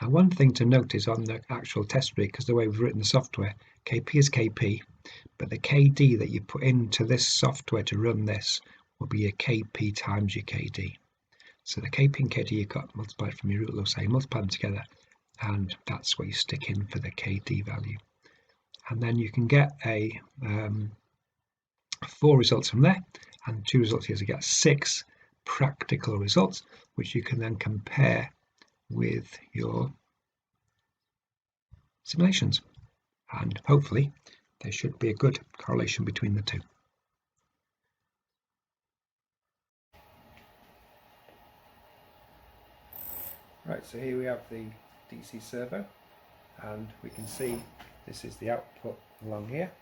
Now one thing to note is on the actual test rig, because the way we've written the software, KP is KP, but the KD that you put into this software to run this will be your KP times your KD. So the KP and KD you've got multiplied from your root loci, multiply them together, and that's what you stick in for the KD value. And then you can get a 4 results from there, and 2 results here, so you get 6 practical results, which you can then compare with your simulations, and hopefully there should be a good correlation between the two. Right, so here we have the DC servo, and we can see this is the output along here.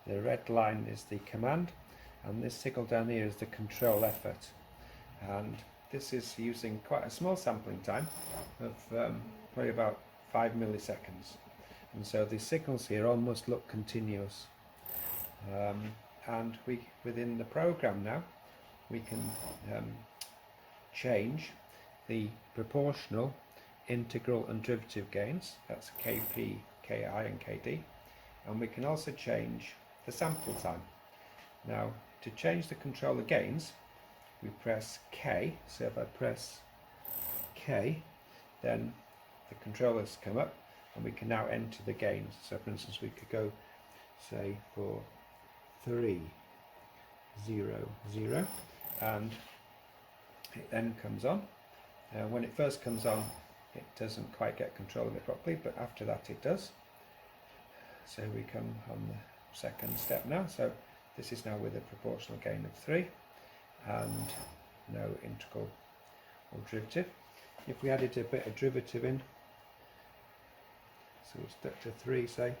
The red line is the command, and this signal down here is the control effort. And this is using quite a small sampling time of probably about 5 milliseconds. And so the signals here almost look continuous. And within the program now, we can change the proportional, integral and derivative gains, that's KP, KI and KD, and we can also change the sample time. Now to change the controller gains, we press K, so if I press K, then the controllers come up and we can now enter the gains. So for instance we could go say for 3, 0, 0, and it then comes on. When it first comes on, it doesn't quite get control of it properly, but after that it does. So we come on the second step now. So this is now with a proportional gain of 3 and no integral or derivative. If we added a bit of derivative in, so we're stuck to 3, say,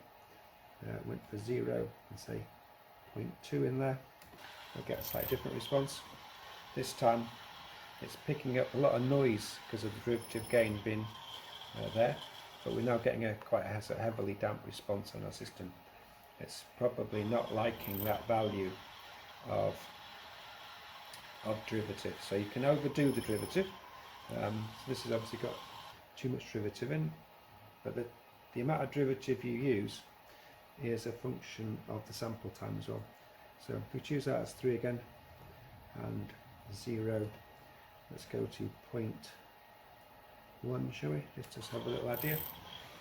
went for 0 and say 0.2 in there, we'll get a slightly different response. This time it's picking up a lot of noise because of the derivative gain being there, but we're now getting quite a heavily damped response on our system. It's probably not liking that value of derivative, so you can overdo the derivative. So this has obviously got too much derivative in, but the amount of derivative you use is a function of the sample time as well. So if we choose that as 3 again and 0, let's go to 0.1, shall we? Just have a little idea.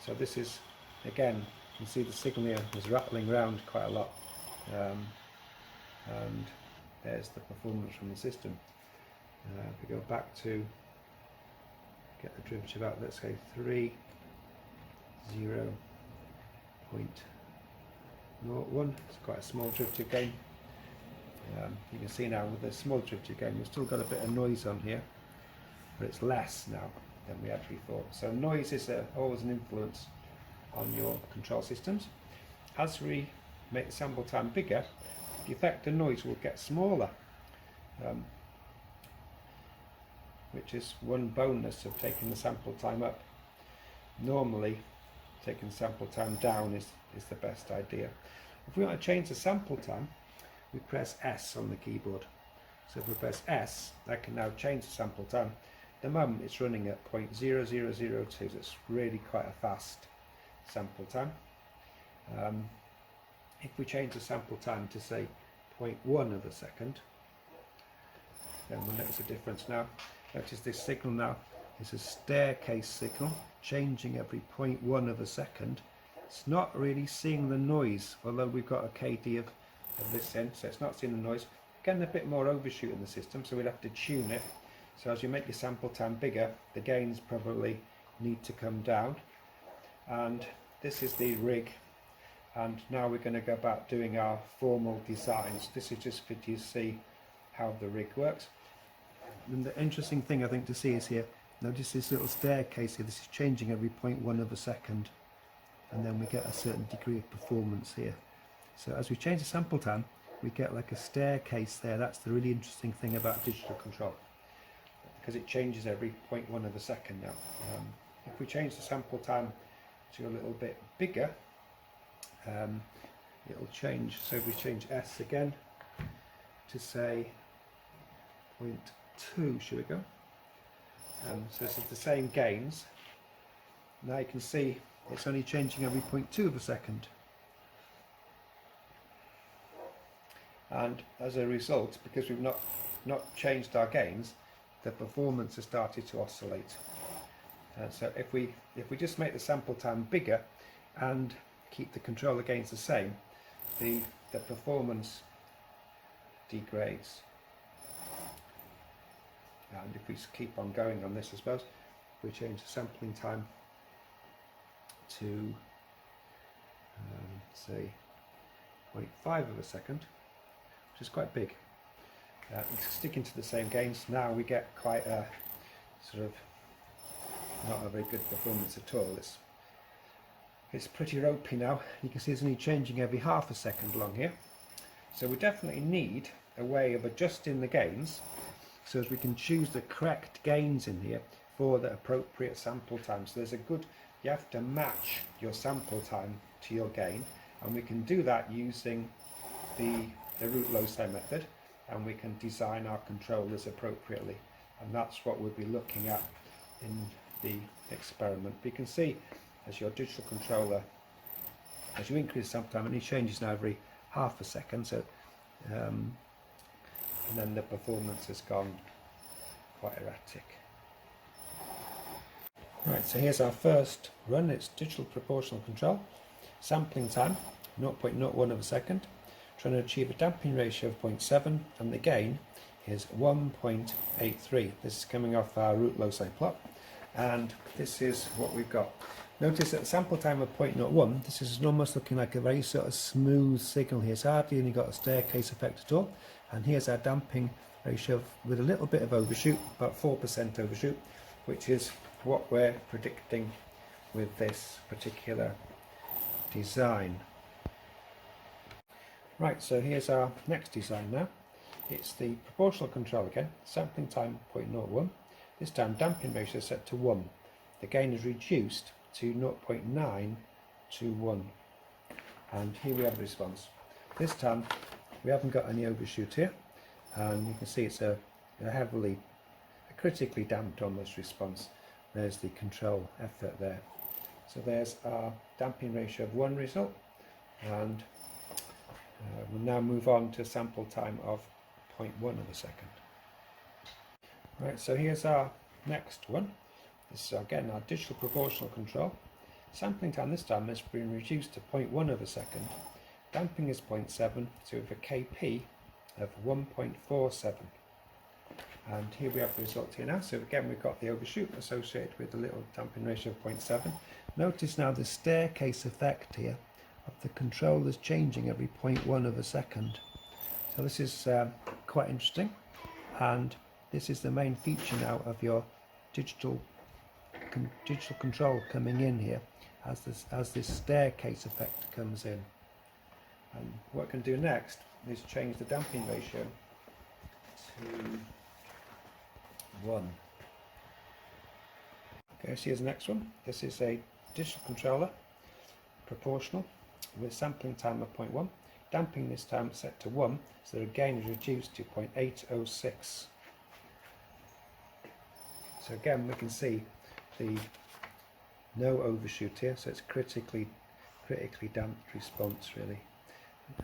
So this is, again, you can see the signal here is rattling around quite a lot, and there's the performance from the system. If we go back to get the derivative out, let's say 3, 0, 0.01. It's quite a small derivative gain. You can see now with the small derivative gain, we've still got a bit of noise on here, but it's less now than we had before. So noise is always an influence on your control systems. As we make the sample time bigger, the effect of noise will get smaller, which is one bonus of taking the sample time up. Normally, taking sample time down is the best idea. If we want to change the sample time, we press S on the keyboard. So if we press S, that can now change the sample time. At the moment it's running at 0.0002, so it's really quite a fast sample time. If we change the sample time to say 0.1 of a second, then we'll notice a difference now. Notice this signal now is a staircase signal, changing every 0.1 of a second. It's not really seeing the noise, although we've got a KD of this end, so it's not seeing the noise. Getting a bit more overshoot in the system, so we'll have to tune it. So as you make your sample time bigger, the gains probably need to come down. And this is the rig, and now we're going to go about doing our formal designs. This is just for you to see how the rig works. And the interesting thing I think to see is here, notice this little staircase here, this is changing every 0.1 of a second, and then we get a certain degree of performance here. So as we change the sample time, we get like a staircase there. That's the really interesting thing about digital control, because it changes every 0.1 of a second now. If we change the sample time to a little bit bigger, it'll change. So if we change S again to say 0.2, should we go? So this is the same gains. Now you can see it's only changing every 0.2 of a second. And as a result, because we've not changed our gains, the performance has started to oscillate. So if we just make the sample time bigger and keep the controller gains the same, the performance degrades. And if we keep on going on this, I suppose, if we change the sampling time to say 0.5 of a second, which is quite big, sticking to the same gains, now we get quite a sort of not a very good performance at all. It's pretty ropey now. You can see it's only changing every half a second along here. So we definitely need a way of adjusting the gains so as we can choose the correct gains in here for the appropriate sample time. So you have to match your sample time to your gain, and we can do that using the root loci method, and we can design our controllers appropriately, and that's what we'll be looking at in the experiment. But you can see as your digital controller, as you increase sample time, and it changes now every half a second, so and then the performance has gone quite erratic. Right, so here's our first run. It's digital proportional control, sampling time 0.01 of a second, trying to achieve a damping ratio of 0.7, and the gain is 1.83. This is coming off our root loci plot, and this is what we've got. Notice at the sample time of 0.01, this is almost looking like a very sort of smooth signal here. It's hardly any got a staircase effect at all. And here's our damping ratio with a little bit of overshoot, about 4% overshoot, which is what we're predicting with this particular design. Right, so here's our next design now. It's the proportional control again, sampling time 0.01. This time damping ratio is set to 1. The gain is reduced to 0.9 to 1. And here we have the response. This time we haven't got any overshoot here, and you can see it's a critically damped almost response. There's the control effort there. So there's our damping ratio of 1 result, and we'll now move on to sample time of 0.1 of a second. Right, so here's our next one. This is again our digital proportional control. Sampling time this time has been reduced to 0.1 of a second. Damping is 0.7, so we have a KP of 1.47. And here we have the result here now. So again, we've got the overshoot associated with the little damping ratio of 0.7. Notice now the staircase effect here of the control is changing every 0.1 of a second. So this is quite interesting, and this is the main feature now of your digital control coming in here as this staircase effect comes in. And what I can do next is change the damping ratio to 1. Okay, so here's the next one. This is a digital controller, proportional, with sampling time of 0.1. Damping this time set to 1, so the gain is reduced to 0.806. So again, we can see the no overshoot here, so it's critically damped response really.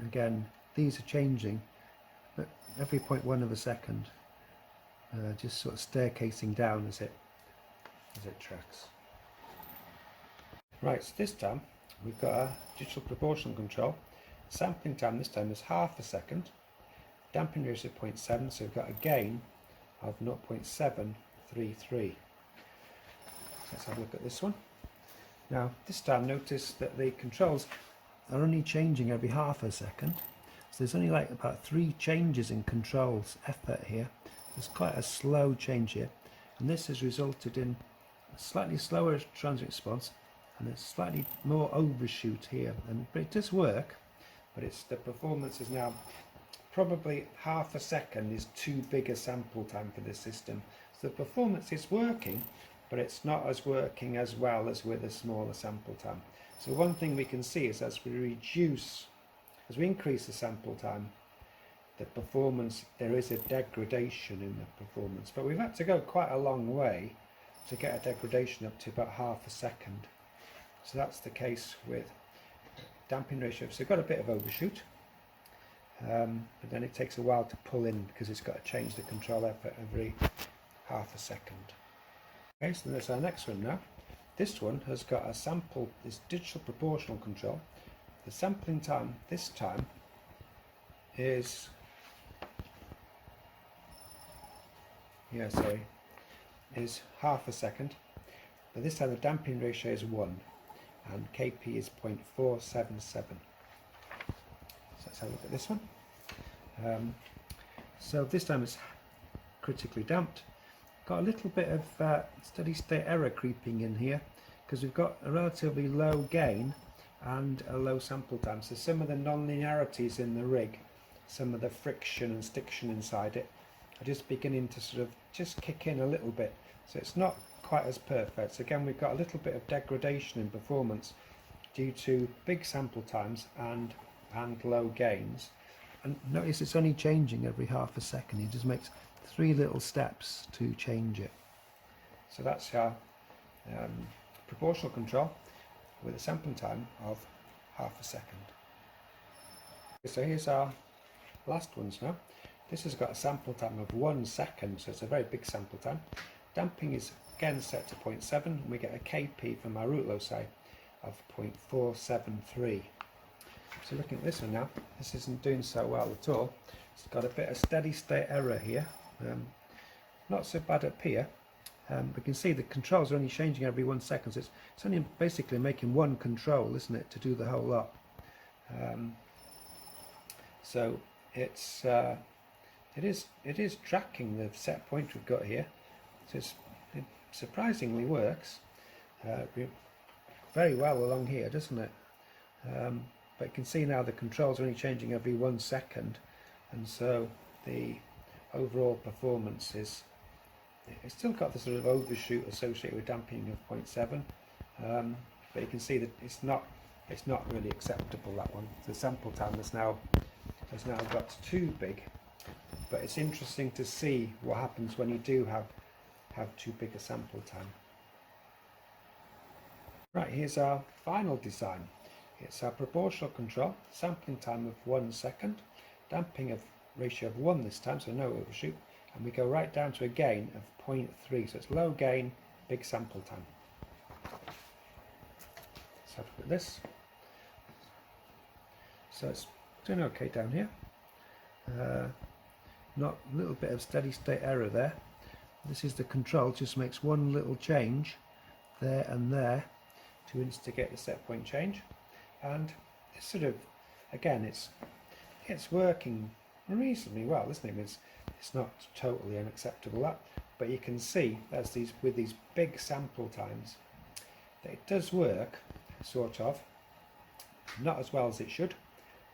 Again, these are changing every 0.1 of a second, just sort of staircasing down as it tracks. Right, so this time we've got a digital proportional control. Sampling time this time is half a second. Damping ratio 0.7, so we've got a gain of 0.733. Let's have a look at this one. Now this time notice that the controls are only changing every half a second. So there's only like about 3 changes in controls effort here. There's quite a slow change here, and this has resulted in a slightly slower transient response and a slightly more overshoot here. But it does work, but the performance is now probably half a second is too big a sample time for this system. So the performance is working, but it's not as working as well as with a smaller sample time. So one thing we can see is as we increase the sample time, the performance, there is a degradation in the performance. But we've had to go quite a long way to get a degradation up to about half a second. So that's the case with damping ratio. So we've got a bit of overshoot, but then it takes a while to pull in because it's got to change the control effort every half a second. Okay, so that's our next one now. This one has got a sample, this digital proportional control. The sampling time this time is half a second, but this time the damping ratio is 1 and KP is 0.477. So let's have a look at this one. So this time it's critically damped. Got a little bit of steady state error creeping in here because we've got a relatively low gain and a low sample time. So some of the non-linearities in the rig, some of the friction and stiction inside it are just beginning to sort of just kick in a little bit. So it's not quite as perfect. So again, we've got a little bit of degradation in performance due to big sample times and low gains. And notice it's only changing every half a second. It just makes 3 little steps to change it. So that's our proportional control with a sampling time of half a second. So here's our last ones now. This has got a sample time of 1 second, so it's a very big sample time. Damping is again set to 0.7, and we get a KP from our root loci of 0.473. So looking at this one now, this isn't doing so well at all. It's got a bit of steady state error here, not so bad up here. We can see the controls are only changing every 1 second, so it's only basically making one control, isn't it, to do the whole lot. So it is tracking the set point we've got here, so it surprisingly works very well along here, doesn't it? But you can see now the controls are only changing every 1 second, and so the overall performance is, it's still got the sort of overshoot associated with damping of 0.7, but you can see that it's not really acceptable, that one. The sample time has now got too big, but it's interesting to see what happens when you do have too big a sample time. Right, here's our final design. It's our proportional control, sampling time of 1 second, damping of ratio of 1 this time, so no overshoot, and we go right down to a gain of 0.3, so it's low gain, big sample time. Let's have a look at this. So it's doing okay down here. Not a little bit of steady state error there. This is the control, just makes one little change there and there to instigate the set point change, and it's sort of, again, it's working reasonably well, isn't it? It's not totally unacceptable, that, but you can see as with these big sample times that it does work sort of, not as well as it should,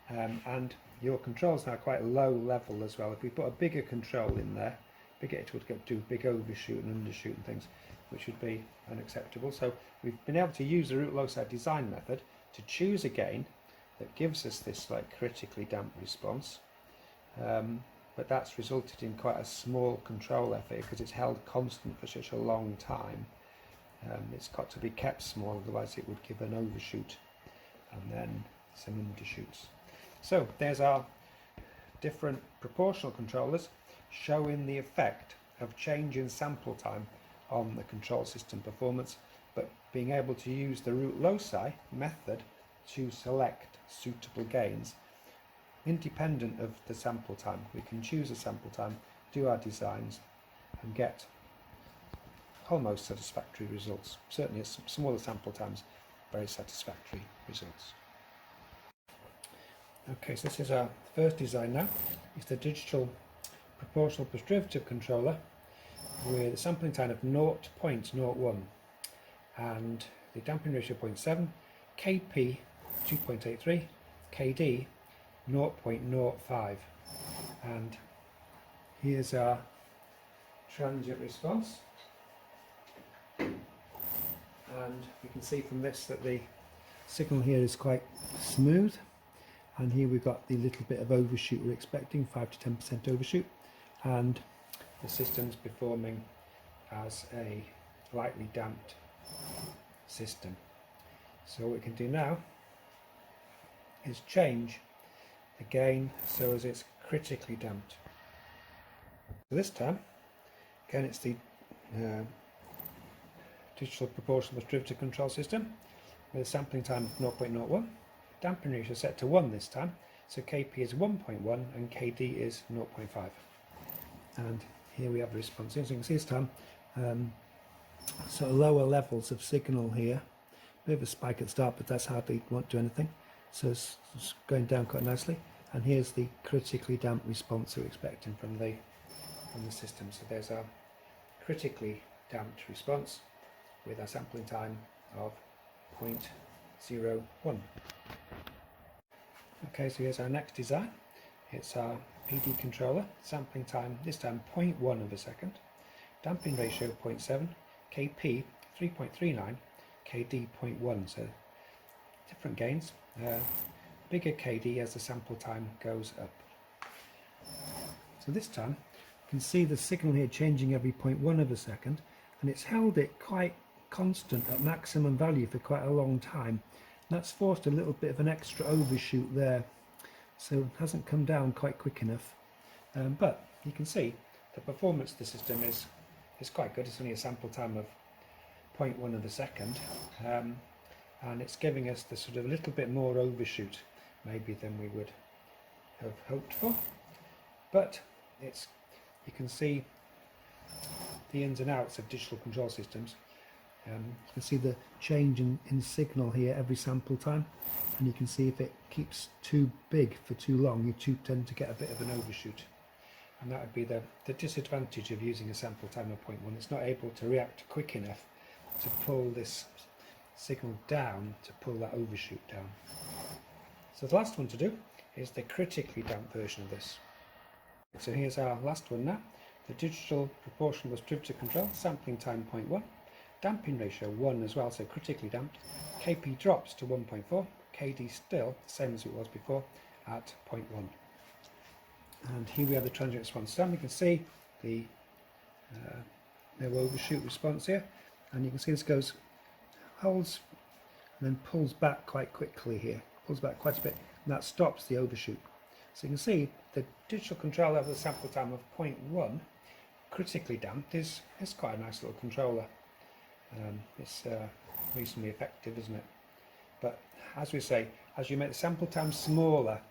and your control's now quite low level as well. If we put a bigger control in there, it would do big overshoot and undershoot and things, which would be unacceptable. So we've been able to use the root loci design method to choose a gain that gives us this like critically damped response, but that's resulted in quite a small control effort because it's held constant for such a long time. It's got to be kept small, otherwise it would give an overshoot and then some undershoots. So there's our different proportional controllers showing the effect of change in sample time on the control system performance, but being able to use the root loci method to select suitable gains independent of the sample time. We can choose a sample time, do our designs, and get almost satisfactory results. Certainly at smaller sample times, very satisfactory results. Okay, so this is our first design now. It's the digital proportional derivative controller with a sampling time of 0.01 and the damping ratio 0.7, KP 2.83, KD 0.05, and here's our transient response, and we can see from this that the signal here is quite smooth, and here we've got the little bit of overshoot we're expecting, 5 to 10% overshoot, and the system's performing as a lightly damped system. So what we can do now is change the gain so as it's critically damped. So this time, again, it's the digital proportional derivative control system with a sampling time of 0.01, damping ratio set to 1 this time, so KP is 1.1 and KD is 0.5. And here we have the response. As you can see this time, sort of lower levels of signal here, a bit of a spike at the start, but that's hardly won't do anything. So it's going down quite nicely. And here's the critically damped response we're expecting from the system. So there's our critically damped response with our sampling time of 0.01. Okay, so here's our next design. It's our PD controller, sampling time, this time 0.1 of a second, damping ratio 0.7, KP 3.39, KD 0.1, so different gains, bigger KD as the sample time goes up. So this time you can see the signal here changing every 0.1 of a second, and it's held it quite constant at maximum value for quite a long time. That's forced a little bit of an extra overshoot there, so it hasn't come down quite quick enough. But you can see the performance of the system is quite good. It's only a sample time of 0.1 of a second, and it's giving us the sort of a little bit more overshoot maybe than we would have hoped for. but you can see the ins and outs of digital control systems. You can see the change in signal here every sample time, and you can see if it keeps too big for too long, you tend to get a bit of an overshoot, and that would be the disadvantage of using a sample time of 0.1. It's not able to react quick enough to pull this signal down, to pull that overshoot down. So the last one to do is the critically damped version of this. So here's our last one now. The digital proportional distributed control, sampling time 0.1, damping ratio 1 as well, so critically damped. KP drops to 1.4, KD still the same as it was before at 0.1. And here we have the transient response time. You can see the no overshoot response here, and you can see this holds and then pulls back quite quickly here, pulls back quite a bit, and that stops the overshoot. So you can see the digital control level sample time of 0.1 critically damped is quite a nice little controller. It's reasonably effective, isn't it? But as we say, as you make the sample time smaller,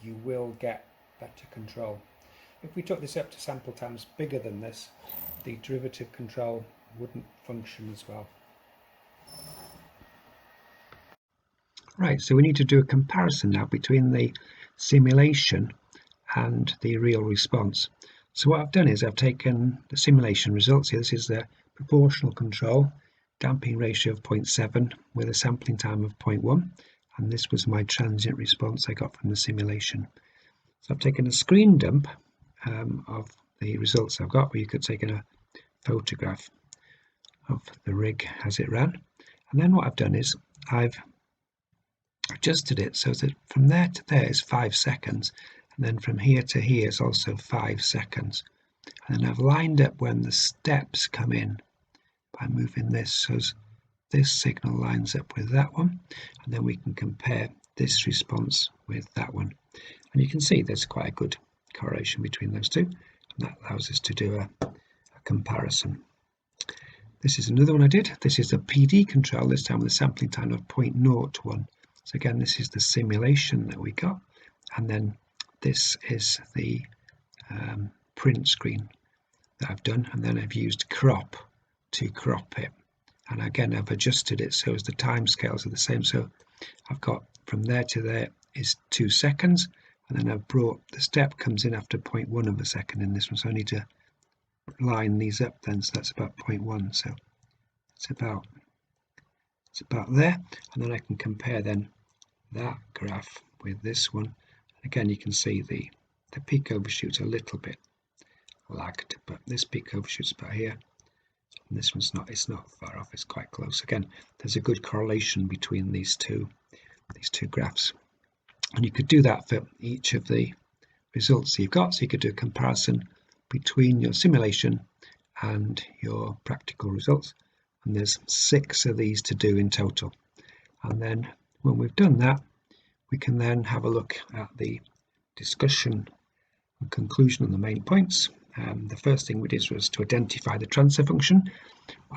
you will get better control. If we took this up to sample times bigger than this, the derivative control wouldn't function as well. Right, so we need to do a comparison now between the simulation and the real response. So what I've done is I've taken the simulation results here. This is the proportional control, damping ratio of 0.7 with a sampling time of 0.1, and this was my transient response I got from the simulation. So I've taken a screen dump of the results I've got, where you could take a photograph of the rig as it ran, and then what I've done is I've adjusted it so that from there to there is 5 seconds, and then from here to here is also 5 seconds, and then I've lined up when the steps come in by moving this so this signal lines up with that one, and then we can compare this response with that one, and you can see there's quite a good correlation between those two, and that allows us to do a comparison. This is another one I did. This is a PD control, this time with a sampling time of 0.01. So again, this is the simulation that we got, and then this is the print screen that I've done, and then I've used crop to crop it, and again I've adjusted it so as the time scales are the same. So I've got from there to there is 2 seconds, and then I've brought the step comes in after 0.1 of a second in this one, so I need to line these up then, so that's about 0.1, so it's about there, and then I can compare then that graph with this one. Again, you can see the peak overshoot's a little bit lagged, but this peak overshoot's about here, and this one's not, it's not far off, it's quite close. Again, there's a good correlation between these two graphs, and you could do that for each of the results you've got. So you could do a comparison between your simulation and your practical results, and there's 6 of these to do in total. And then when we've done that, we can then have a look at the discussion and conclusion on the main points. The first thing we did was to identify the transfer function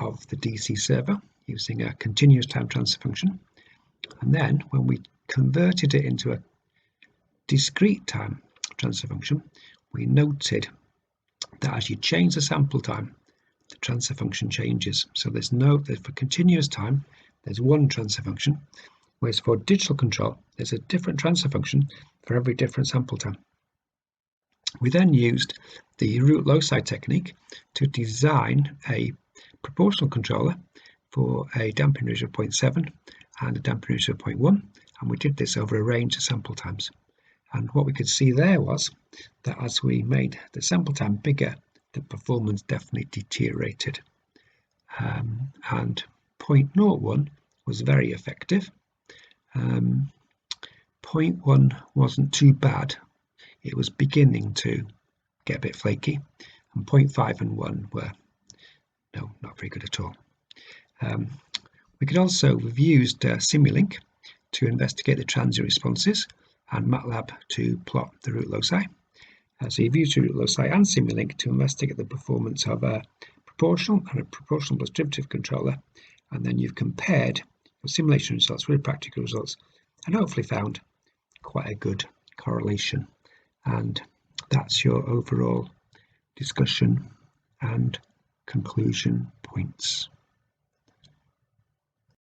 of the DC server using a continuous time transfer function, and then when we converted it into a discrete time transfer function, we noted that as you change the sample time, the transfer function changes. So for continuous time, there's one transfer function, whereas for digital control, there's a different transfer function for every different sample time. We then used the root loci technique to design a proportional controller for a damping ratio of 0.7 and a damping ratio of 0.1, and we did this over a range of sample times. And what we could see there was that as we made the sample time bigger, the performance definitely deteriorated. And 0.01 was very effective. 0.1 wasn't too bad. It was beginning to get a bit flaky. And 0.5 and 1 were not very good at all. We've used Simulink to investigate the transient responses and MATLAB to plot the root loci. So you've used root loci and Simulink to investigate the performance of a proportional and a proportional plus derivative controller, and then you've compared your simulation results with practical results and hopefully found quite a good correlation. And that's your overall discussion and conclusion points.